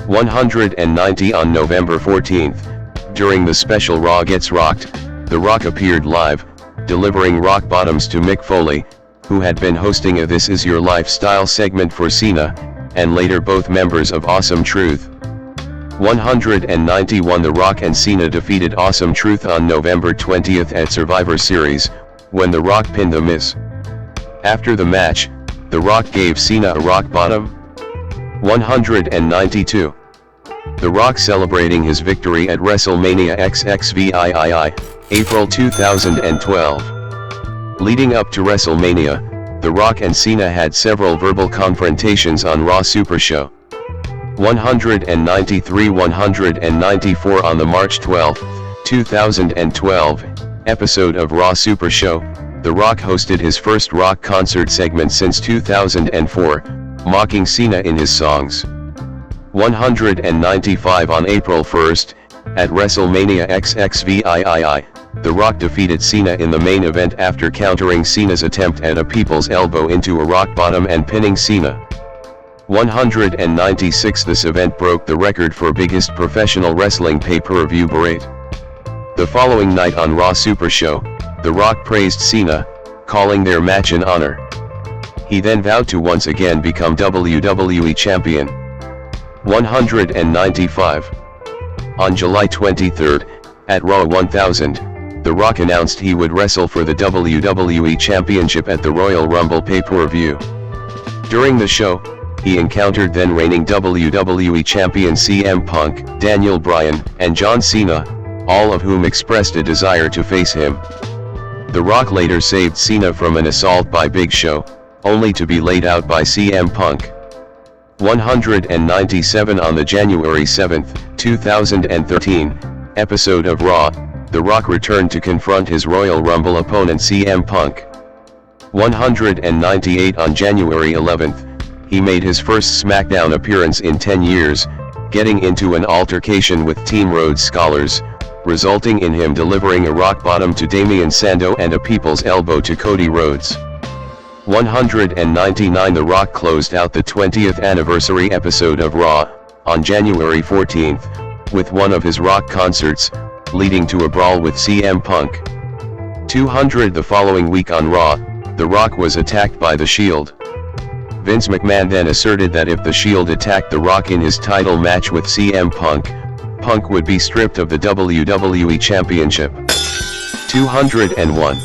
190. On November 14, during the special Raw Gets Rocked, The Rock appeared live, delivering rock bottoms to Mick Foley, who had been hosting a This Is Your Lifestyle segment for Cena, and later both members of Awesome Truth. 191 The Rock and Cena defeated Awesome Truth on November 20th at Survivor Series, when The Rock pinned The Miz. After the match, The Rock gave Cena a rock bottom. 192. The Rock celebrating his victory at WrestleMania XXVIII, April 2012. Leading up to WrestleMania, The Rock and Cena had several verbal confrontations on Raw Super Show. 193-194 On the March 12, 2012, episode of Raw Super Show, The Rock hosted his first rock concert segment since 2004, mocking Cena in his songs. 195 On April 1st, at WrestleMania XXVIII, The Rock defeated Cena in the main event after countering Cena's attempt at a people's elbow into a rock bottom and pinning Cena. 196 This event broke the record for biggest professional wrestling pay-per-view parade. The following night on Raw Super Show, The Rock praised Cena, calling their match an honor. He then vowed to once again become WWE Champion. 195. On July 23, at Raw 1000, The Rock announced he would wrestle for the WWE Championship at the Royal Rumble pay-per-view. During the show, he encountered then reigning WWE Champion CM Punk, Daniel Bryan, and John Cena, all of whom expressed a desire to face him. The Rock later saved Cena from an assault by Big Show, only to be laid out by CM Punk. 197 On the January 7, 2013, episode of Raw, The Rock returned to confront his Royal Rumble opponent CM Punk. 198 On January 11, he made his first SmackDown appearance in 10 years, getting into an altercation with Team Rhodes Scholars, resulting in him delivering a rock bottom to Damian Sandow and a people's elbow to Cody Rhodes. 199 The Rock closed out the 20th anniversary episode of Raw, on January 14, with one of his rock concerts, leading to a brawl with CM Punk. 200 The following week on Raw, The Rock was attacked by The Shield. Vince McMahon then asserted that if The Shield attacked The Rock in his title match with CM Punk, Punk would be stripped of the WWE Championship. 201.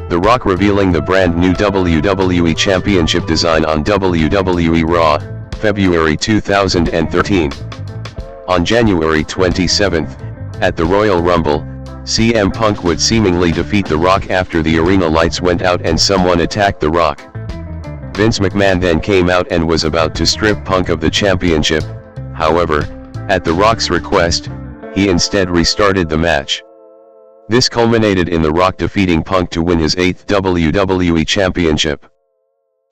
The Rock revealing the brand new WWE Championship design on WWE Raw, February 2013. On January 27, at the Royal Rumble, CM Punk would seemingly defeat The Rock after the arena lights went out and someone attacked The Rock. Vince McMahon then came out and was about to strip Punk of the championship. However, at The Rock's request, he instead restarted the match. This culminated in The Rock defeating Punk to win his 8th WWE Championship.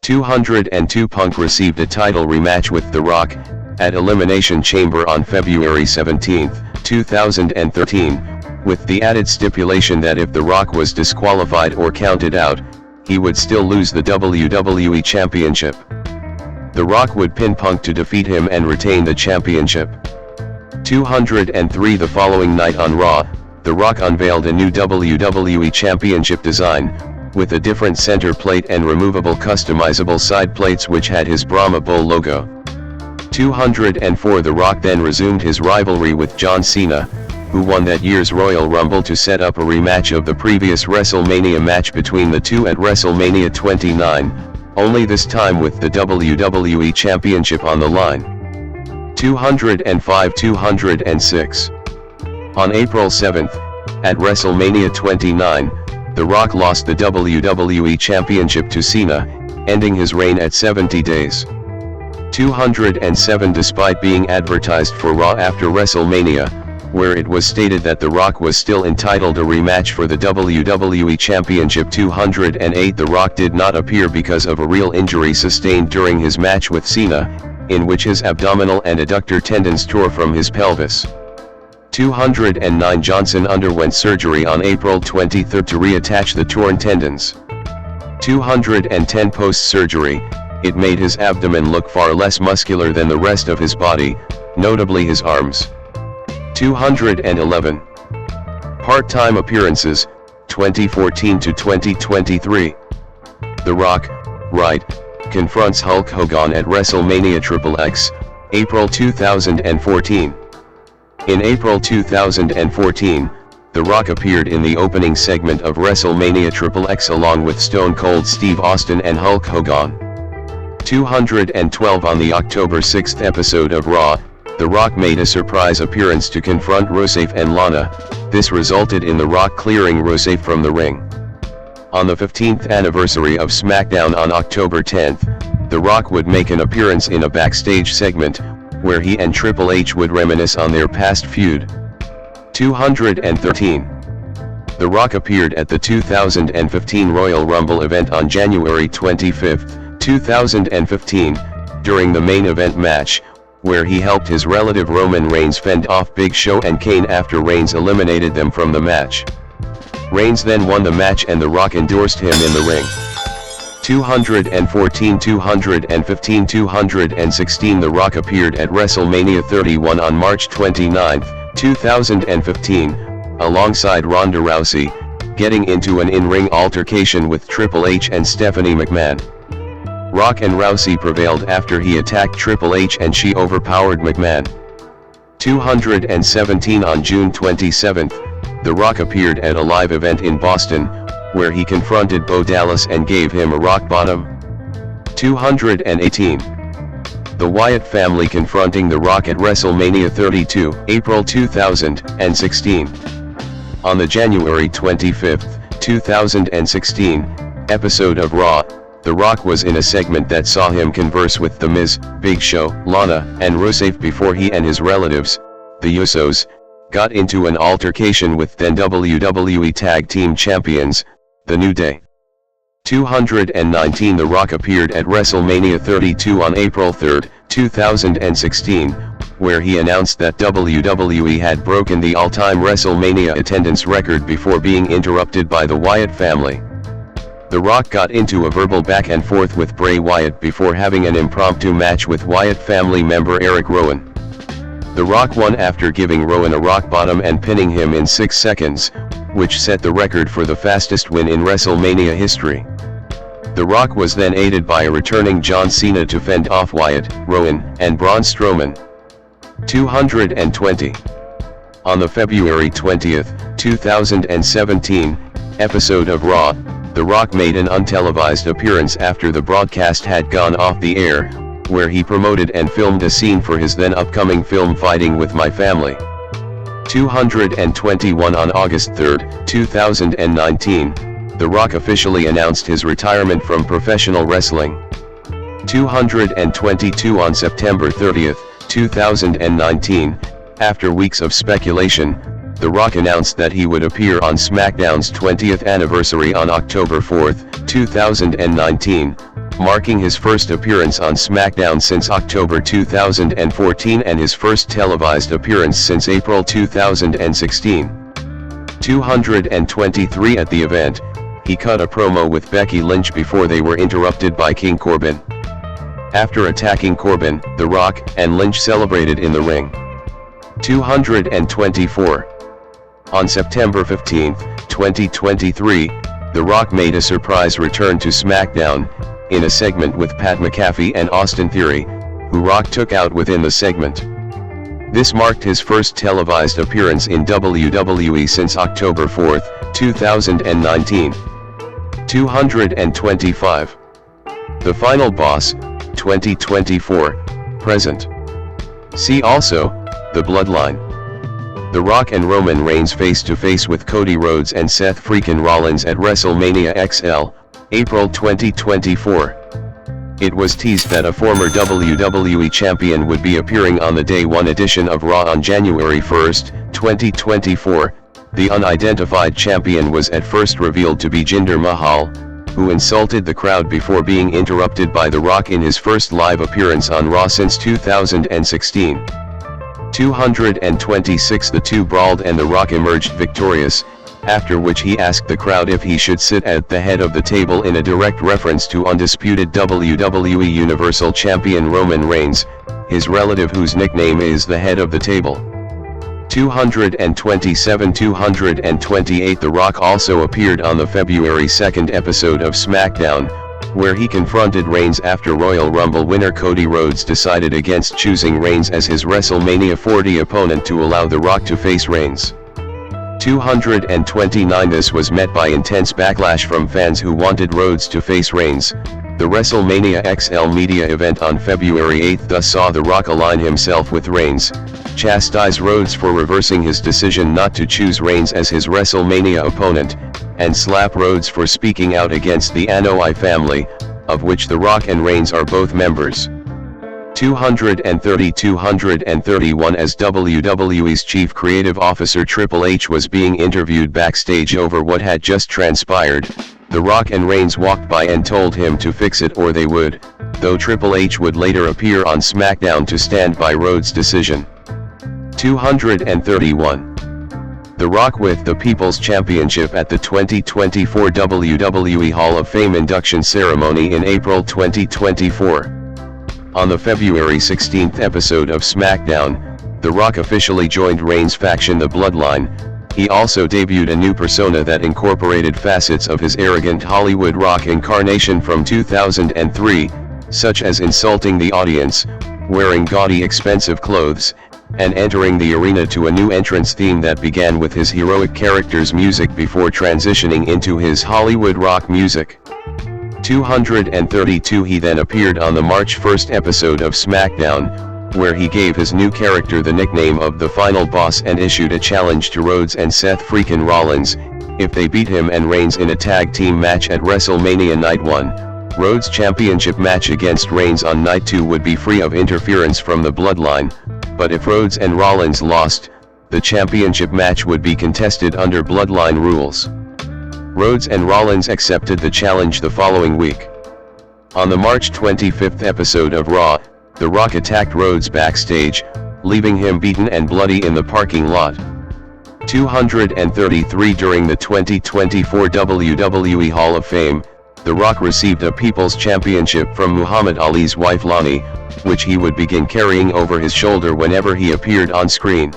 202 Punk received a title rematch with The Rock, at Elimination Chamber on February 17, 2013, with the added stipulation that if The Rock was disqualified or counted out, he would still lose the WWE Championship. The Rock would pin Punk to defeat him and retain the championship. 203 The following night on Raw, The Rock unveiled a new WWE Championship design, with a different center plate and removable customizable side plates which had his Brahma Bull logo. 204 The Rock then resumed his rivalry with John Cena, who won that year's Royal Rumble to set up a rematch of the previous WrestleMania match between the two at WrestleMania 29, only this time with the WWE Championship on the line. 205-206. On April 7, at WrestleMania 29, The Rock lost the WWE Championship to Cena, ending his reign at 70 days. 207 Despite being advertised for Raw after WrestleMania, where it was stated that The Rock was still entitled a rematch for the WWE Championship. 208 The Rock did not appear because of a real injury sustained during his match with Cena, in which his abdominal and adductor tendons tore from his pelvis. 209 Johnson underwent surgery on April 23 to reattach the torn tendons. 210 Post-surgery, it made his abdomen look far less muscular than the rest of his body, notably his arms. 211. Part-time appearances, 2014 to 2023. The Rock, right, confronts Hulk Hogan at WrestleMania XXX, April 2014. In April 2014, The Rock appeared in the opening segment of WrestleMania XXX along with Stone Cold Steve Austin and Hulk Hogan. 212 On the October 6th episode of Raw, The Rock made a surprise appearance to confront Rusev and Lana. This resulted in The Rock clearing Rusev from the ring. On the 15th anniversary of SmackDown on October 10th, The Rock would make an appearance in a backstage segment, where he and Triple H would reminisce on their past feud. 213. The Rock appeared at the 2015 Royal Rumble event on January 25, 2015, during the main event match, where he helped his relative Roman Reigns fend off Big Show and Kane after Reigns eliminated them from the match. Reigns then won the match and The Rock endorsed him in the ring. 214, 215, 216 The Rock appeared at WrestleMania 31 on March 29, 2015, alongside Ronda Rousey, getting into an in-ring altercation with Triple H and Stephanie McMahon. Rock and Rousey prevailed after he attacked Triple H and she overpowered McMahon. 217 On June 27, The Rock appeared at a live event in Boston, where he confronted Bo Dallas and gave him a rock bottom. 218. The Wyatt family confronting The Rock at WrestleMania 32, April 2016. On the January 25, 2016, episode of Raw, The Rock was in a segment that saw him converse with The Miz, Big Show, Lana, and Rusev before he and his relatives, the Usos, got into an altercation with then WWE Tag Team Champions, The New Day. 219 The Rock appeared at WrestleMania 32 on April 3, 2016, where he announced that WWE had broken the all-time WrestleMania attendance record before being interrupted by the Wyatt family. The Rock got into a verbal back and forth with Bray Wyatt before having an impromptu match with Wyatt family member Eric Rowan. The Rock won after giving Rowan a rock bottom and pinning him in 6 seconds, which set the record for the fastest win in WrestleMania history. The Rock was then aided by a returning John Cena to fend off Wyatt, Rowan, and Braun Strowman. 220. On the February 20, 2017, episode of Raw, The Rock made an untelevised appearance after the broadcast had gone off the air, where he promoted and filmed a scene for his then upcoming film Fighting with My Family. 221 On August 3, 2019, The Rock officially announced his retirement from professional wrestling. 222 On September 30, 2019, after weeks of speculation, The Rock announced that he would appear on SmackDown's 20th anniversary on October 4, 2019, marking his first appearance on SmackDown since October 2014 and his first televised appearance since April 2016. 223 At the event, he cut a promo with Becky Lynch before they were interrupted by King Corbin. After attacking Corbin, The Rock and Lynch celebrated in the ring. 224. On September 15, 2023, The Rock made a surprise return to SmackDown, in a segment with Pat McAfee and Austin Theory, who Rock took out within the segment. This marked his first televised appearance in WWE since October 4, 2019. 225. The Final Boss, 2024, present. See also, The Bloodline. The Rock and Roman Reigns face-to-face with Cody Rhodes and Seth freakin' Rollins at WrestleMania XL, April 2024. It was teased that a former WWE champion would be appearing on the Day 1 edition of Raw on January 1, 2024. The unidentified champion was at first revealed to be Jinder Mahal, who insulted the crowd before being interrupted by The Rock in his first live appearance on Raw since 2016. 226 The two brawled and The Rock emerged victorious, after which he asked the crowd if he should sit at the head of the table in a direct reference to undisputed WWE Universal Champion Roman Reigns, his relative whose nickname is the head of the table. 227 228 The Rock also appeared on the February 2 episode of SmackDown, where he confronted Reigns after Royal Rumble winner Cody Rhodes decided against choosing Reigns as his WrestleMania 40 opponent to allow The Rock to face Reigns. 229 This was met by intense backlash from fans who wanted Rhodes to face Reigns. The WrestleMania XL media event on February 8 thus saw The Rock align himself with Reigns, chastise Rhodes for reversing his decision not to choose Reigns as his WrestleMania opponent, and slap Rhodes for speaking out against the Anoa'i family, of which The Rock and Reigns are both members. 231 As WWE's chief creative officer Triple H was being interviewed backstage over what had just transpired, The Rock and Reigns walked by and told him to fix it or they would, though Triple H would later appear on SmackDown to stand by Rhodes' decision. 231. The Rock with the People's Championship at the 2024 WWE Hall of Fame induction ceremony in April 2024. On the February 16 episode of SmackDown, The Rock officially joined Reigns' faction The Bloodline. He also debuted a new persona that incorporated facets of his arrogant Hollywood Rock incarnation from 2003, such as insulting the audience, wearing gaudy expensive clothes, and entering the arena to a new entrance theme that began with his heroic character's music before transitioning into his Hollywood rock music. 232 He then appeared on the March 1 episode of SmackDown, where he gave his new character the nickname of the Final Boss and issued a challenge to Rhodes and Seth freakin' Rollins. If they beat him and Reigns in a tag team match at WrestleMania Night 1, Rhodes' championship match against Reigns on Night 2 would be free of interference from the Bloodline, but if Rhodes and Rollins lost, the championship match would be contested under Bloodline rules. Rhodes and Rollins accepted the challenge the following week. On the March 25 episode of Raw, The Rock attacked Rhodes backstage, leaving him beaten and bloody in the parking lot. 233 During the 2024 WWE Hall of Fame, The Rock received a People's Championship from Muhammad Ali's wife Lani, which he would begin carrying over his shoulder whenever he appeared on screen.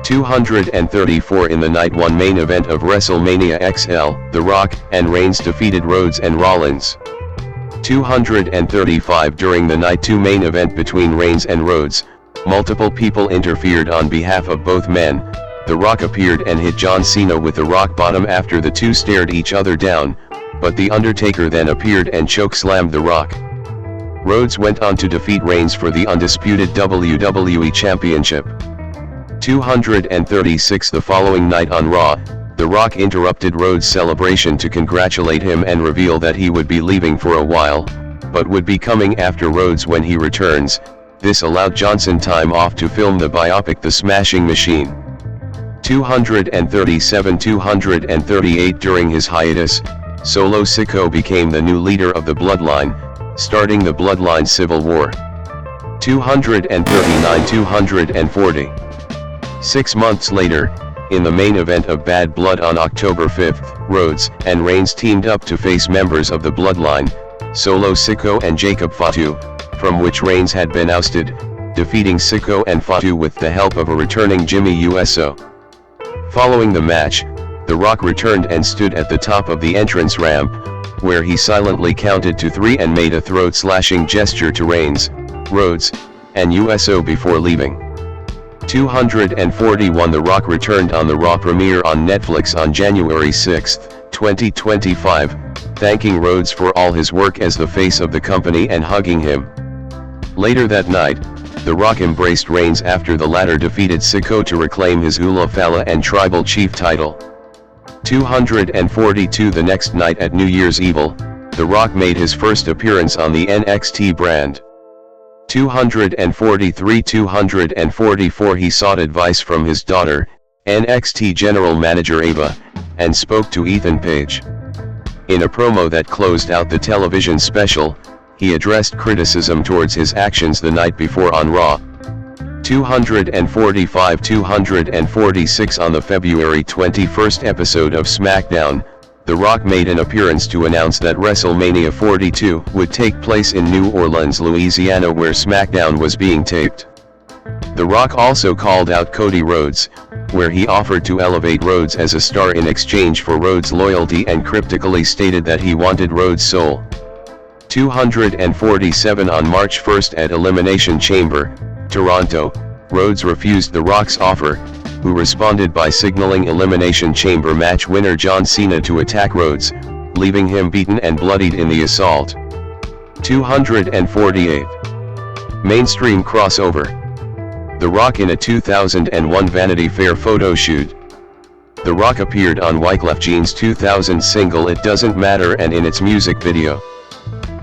234 In the Night 1 main event of WrestleMania XL, The Rock and Reigns defeated Rhodes and Rollins. 235 During the Night 2 main event between Reigns and Rhodes, multiple people interfered on behalf of both men. The Rock appeared and hit John Cena with the rock bottom after the two stared each other down, but The Undertaker then appeared and chokeslammed The Rock. Rhodes went on to defeat Reigns for the undisputed WWE Championship. 236 The following night on Raw, The Rock interrupted Rhodes' celebration to congratulate him and reveal that he would be leaving for a while, but would be coming after Rhodes when he returns. This allowed Johnson time off to film the biopic The Smashing Machine. 237 238 During his hiatus, Solo Sikoa became the new leader of the Bloodline, starting the Bloodline Civil War. 239 240 6 months later, in the main event of Bad Blood on October 5, Rhodes and Reigns teamed up to face members of the Bloodline, Solo Sikoa and Jacob Fatu, from which Reigns had been ousted, defeating Sikoa and Fatu with the help of a returning Jimmy Uso. Following the match, The Rock returned and stood at the top of the entrance ramp, where he silently counted to 3 and made a throat-slashing gesture to Reigns, Rhodes, and Uso before leaving. 241 The Rock returned on the Raw premiere on Netflix on January 6, 2025, thanking Rhodes for all his work as the face of the company and hugging him. Later that night, The Rock embraced Reigns after the latter defeated Sikoa to reclaim his Ula Fala and Tribal Chief title. 242 The next night at New Year's Evil, The Rock made his first appearance on the NXT brand. 243 244 He sought advice from his daughter, NXT General Manager Ava, and spoke to Ethan Page. In a promo that closed out the television special, he addressed criticism towards his actions the night before on Raw. 245 246 On the February 21 episode of SmackDown, The Rock made an appearance to announce that WrestleMania 42 would take place in New Orleans, Louisiana, where SmackDown was being taped. The Rock also called out Cody Rhodes, where he offered to elevate Rhodes as a star in exchange for Rhodes' loyalty and cryptically stated that he wanted Rhodes' soul. 247 On March 1st at Elimination Chamber, Toronto, Rhodes refused The Rock's offer, who responded by signaling Elimination Chamber match winner John Cena to attack Rhodes, leaving him beaten and bloodied in the assault. 248. Mainstream crossover. The Rock in a 2001 Vanity Fair photo shoot. The Rock appeared on Wyclef Jean's 2000 single It Doesn't Matter and in its music video.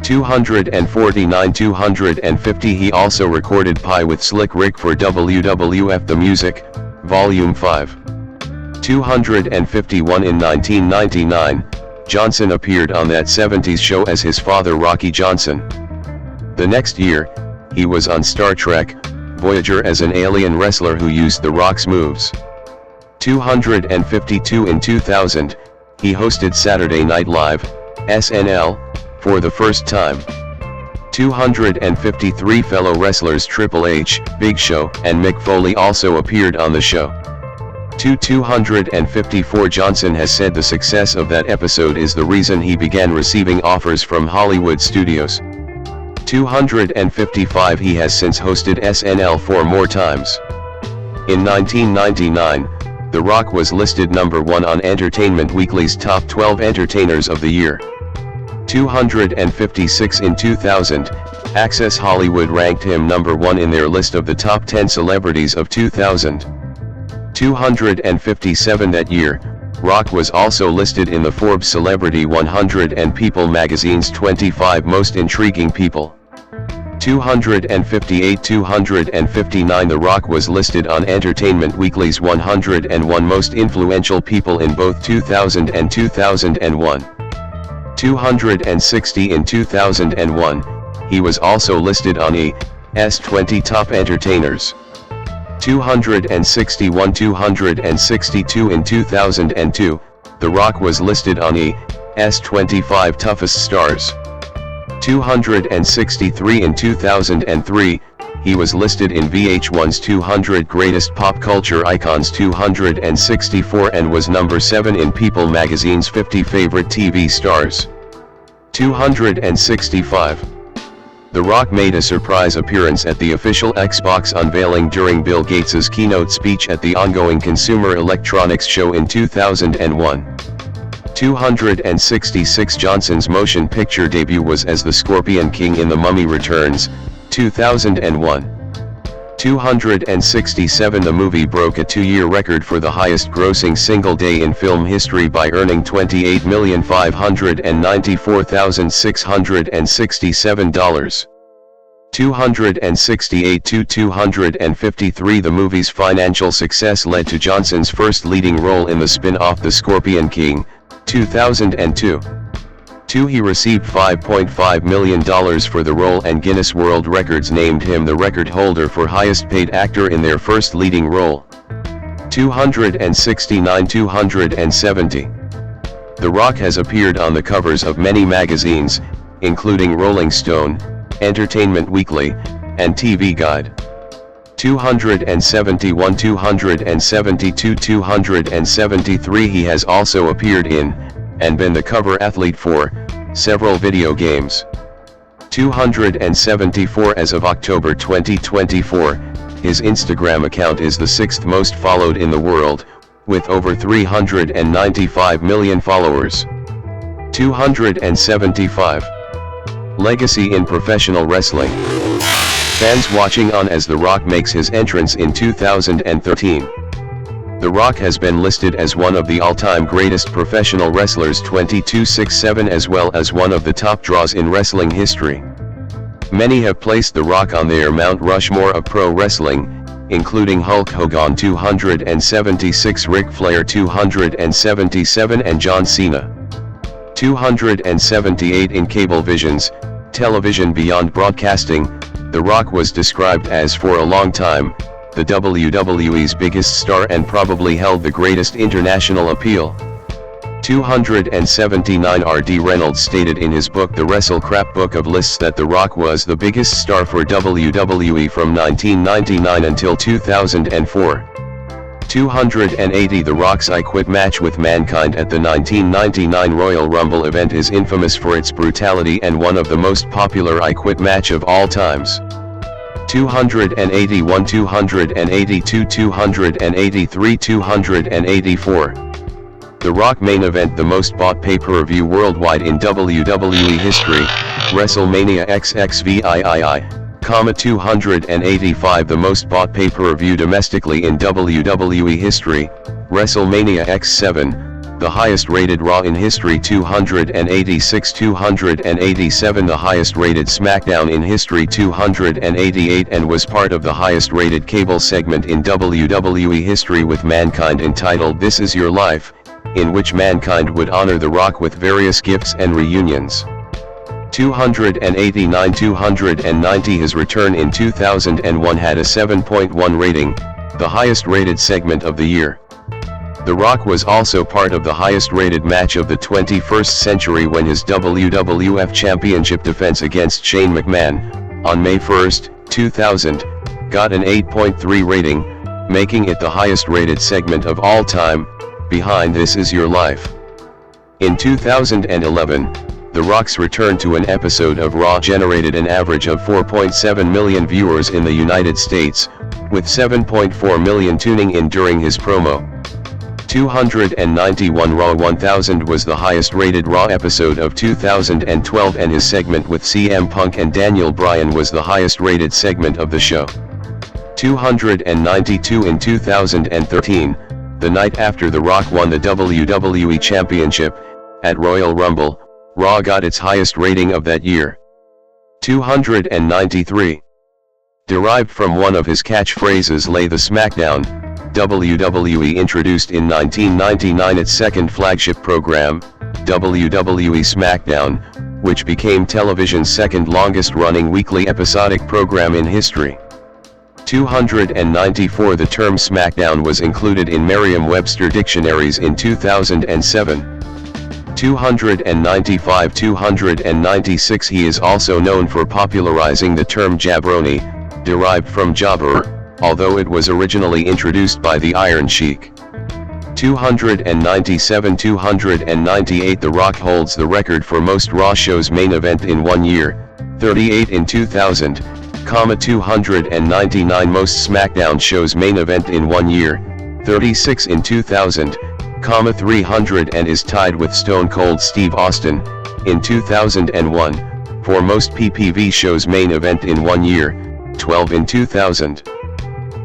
249 250 He also recorded Pie with Slick Rick for WWF The Music, Volume 5. 251 In 1999, Johnson appeared on That 70s Show as his father Rocky Johnson. The next year, he was on Star Trek, Voyager as an alien wrestler who used The Rock's moves. 252 In 2000, he hosted Saturday Night Live, SNL, for the first time. 253 Fellow wrestlers Triple H, Big Show, and Mick Foley also appeared on the show. 254 Johnson has said the success of that episode is the reason he began receiving offers from Hollywood studios. 255 He has since hosted SNL 4 more times. In 1999, The Rock was listed number 1 on Entertainment Weekly's Top 12 Entertainers of the Year. 256 In 2000, Access Hollywood ranked him number 1 in their list of the top 10 celebrities of 2000. 257 That year, Rock was also listed in the Forbes Celebrity 100 and People magazine's 25 Most Intriguing People. 258 259 The Rock was listed on Entertainment Weekly's 101 Most Influential People in both 2000 and 2001. 260 In 2001, he was also listed on E!'s 20 Top Entertainers. 261 262 In 2002, The Rock was listed on E!'s 25 Toughest Stars. 263 In 2003, he was listed in VH1's 200 Greatest Pop Culture Icons 264 and was number 7 in People magazine's 50 Favorite TV Stars. 265. The Rock made a surprise appearance at the official Xbox unveiling during Bill Gates's keynote speech at the ongoing Consumer Electronics Show in 2001. 266 Johnson's motion picture debut was as the Scorpion King in The Mummy Returns, 2001. 267 The movie broke a 2-year record for the highest grossing single day in film history by earning $28,594,667. 268 to 253 The movie's financial success led to Johnson's first leading role in the spin-off The Scorpion King, 2002. 2 He received $5.5 million for the role and Guinness World Records named him the record holder for highest paid actor in their first leading role. 269 270. The Rock has appeared on the covers of many magazines, including Rolling Stone, Entertainment Weekly, and TV Guide. 271 272 273 He has also appeared in, and been the cover athlete for, several video games. 274 As of October 2024, his Instagram account is the 6th most followed in the world, with over 395 million followers. 275. Legacy in professional wrestling. Fans watching on as The Rock makes his entrance in 2013. The Rock has been listed as one of the all-time greatest professional wrestlers 22/6/7 as well as one of the top draws in wrestling history. Many have placed The Rock on their Mount Rushmore of pro wrestling, including Hulk Hogan 276, Ric Flair 277 and John Cena 278. In Cablevision's Television Beyond Broadcasting, The Rock was described as for a long time the WWE's biggest star and probably held the greatest international appeal. 279. R.D. Reynolds stated in his book The Wrestle Crap Book of Lists that The Rock was the biggest star for WWE from 1999 until 2004. 280 The Rock's I Quit match with Mankind at the 1999 Royal Rumble event is infamous for its brutality and one of the most popular I Quit match of all times. 281 282 283 284 The Rock main event, the most bought pay-per-view worldwide in WWE history, WrestleMania XXVIII, 285 The most bought pay-per-view domestically in WWE history, WrestleMania X7, the highest rated Raw in history 286 287 The highest rated SmackDown in history 288 and was part of the highest rated cable segment in WWE history with Mankind entitled This Is Your Life, in which Mankind would honor The Rock with various gifts and reunions. 289 290 His return in 2001 had a 7.1 rating, the highest rated segment of the year. The Rock was also part of the highest rated match of the 21st century when his WWF Championship defense against Shane McMahon, on May 1, 2000, got an 8.3 rating, making it the highest rated segment of all time, behind This Is Your Life. In 2011, The Rock's return to an episode of Raw generated an average of 4.7 million viewers in the United States, with 7.4 million tuning in during his promo. 291 Raw 1000 was the highest rated Raw episode of 2012 and his segment with CM Punk and Daniel Bryan was the highest rated segment of the show. 292 In 2013, the night after The Rock won the WWE Championship, at Royal Rumble, Raw got its highest rating of that year. 293. Derived from one of his catchphrases Lay the Smackdown, WWE introduced in 1999 its second flagship program, WWE SmackDown, which became television's second longest running weekly episodic program in history. 294 The term SmackDown was included in Merriam-Webster dictionaries in 2007. 295 296 He is also known for popularizing the term jabroni, derived from jabber, although it was originally introduced by the Iron Sheik. 297 298 The Rock holds the record for most Raw shows main event in 1 year, 38 in 2000, 299 most SmackDown shows main event in 1 year, 36 in 2000, 300 and is tied with Stone Cold Steve Austin, in 2001, for most PPV shows main event in 1 year, 12 in 2000.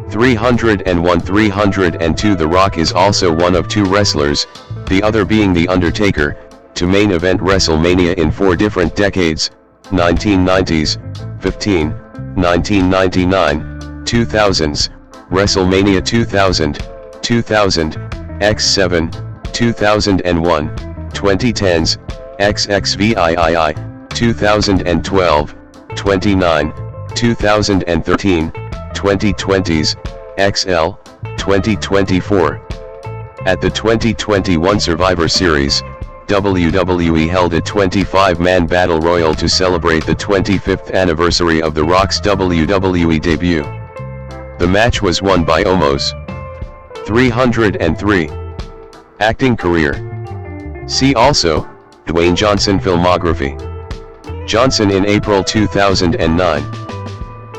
301 302 The Rock is also one of 2 wrestlers, the other being The Undertaker, to main event WrestleMania in 4 different decades, 1990s, 15, 1999, 2000s, WrestleMania 2000, 2000, X7, 2001, 2010s, XXVIII, 2012, 29, 2013, 2020s, XL, 2024. At the 2021 Survivor Series, WWE held a 25-man battle royal to celebrate the 25th anniversary of The Rock's WWE debut. The match was won by Omos. 303. Acting career. See also, Dwayne Johnson filmography. Johnson in April 2009.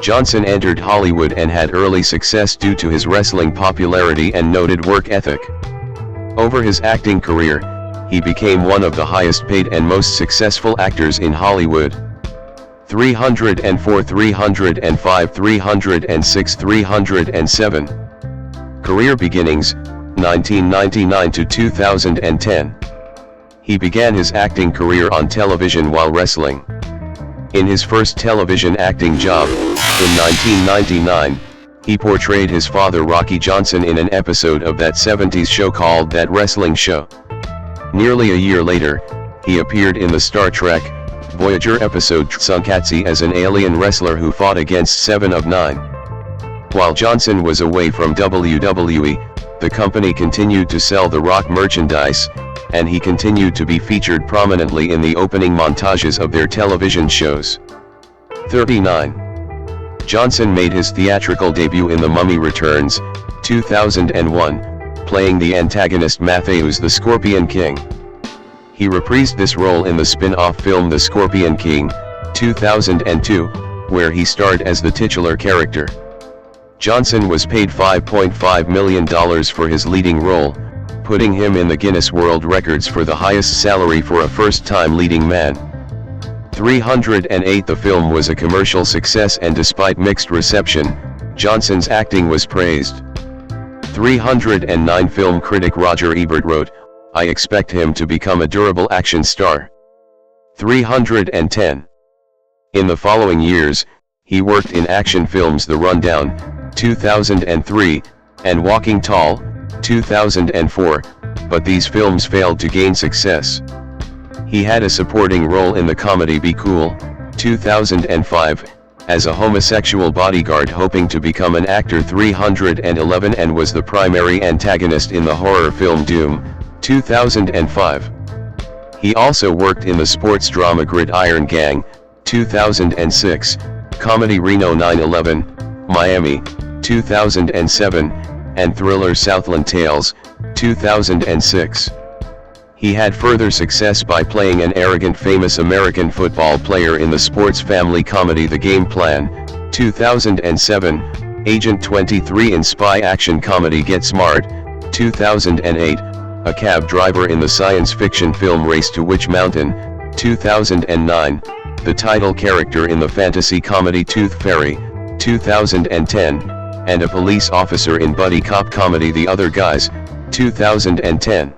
Johnson entered Hollywood and had early success due to his wrestling popularity and noted work ethic. Over his acting career, he became one of the highest paid and most successful actors in Hollywood. 304 305 306 307. Career beginnings, 1999 to 2010. He began his acting career on television while wrestling. In his first television acting job, in 1999, he portrayed his father Rocky Johnson in an episode of that 70s show called That Wrestling Show. Nearly a year later, he appeared in the Star Trek Voyager episode Tsunkatsu as an alien wrestler who fought against 7 of 9. While Johnson was away from WWE, the company continued to sell The Rock merchandise, and he continued to be featured prominently in the opening montages of their television shows. 39. Johnson made his theatrical debut in The Mummy Returns, 2001, playing the antagonist Matthews the Scorpion King. He reprised this role in the spin-off film The Scorpion King, 2002, where he starred as the titular character. Johnson was paid $5.5 million for his leading role, putting him in the Guinness World Records for the highest salary for a first-time leading man. 308 The film was a commercial success, and despite mixed reception, Johnson's acting was praised. 309 Film critic Roger Ebert wrote, "I expect him to become a durable action star." 310 In the following years, he worked in action films The Rundown, 2003, and Walking Tall, 2004, but these films failed to gain success. He had a supporting role in the comedy Be Cool, 2005, as a homosexual bodyguard hoping to become an actor. 311 and was the primary antagonist in the horror film Doom, 2005. He also worked in the sports drama Gridiron Gang, 2006, comedy Reno 9/11, Miami, 2007, and thriller Southland Tales, 2006. He had further success by playing an arrogant famous American football player in the sports family comedy The Game Plan, 2007, Agent 23 in spy action comedy Get Smart, 2008, a cab driver in the science fiction film Race to Witch Mountain, 2009, the title character in the fantasy comedy Tooth Fairy, 2010, and a police officer in buddy cop comedy The Other Guys, 2010.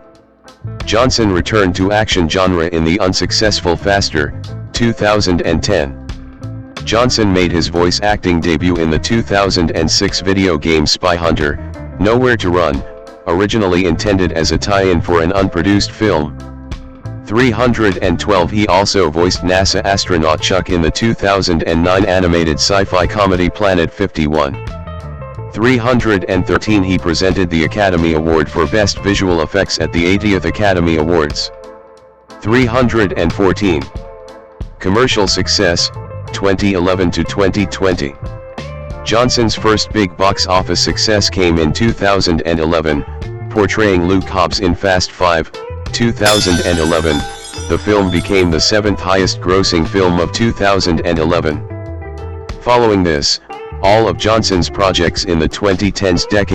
Johnson returned to action genre in the unsuccessful Faster, 2010. Johnson made his voice acting debut in the 2006 video game Spy Hunter, Nowhere to Run, originally intended as a tie-in for an unproduced film. 312 He also voiced NASA astronaut Chuck in the 2009 animated sci-fi comedy Planet 51. 313 He presented the Academy Award for Best Visual Effects at the 80th Academy Awards. 314 Commercial success, 2011 to 2020. Johnson's first big box office success came in 2011, portraying Luke Hobbs in Fast 5, 2011. The film became the 7th highest grossing film of 2011. Following this, all of Johnson's projects in the 2010s decade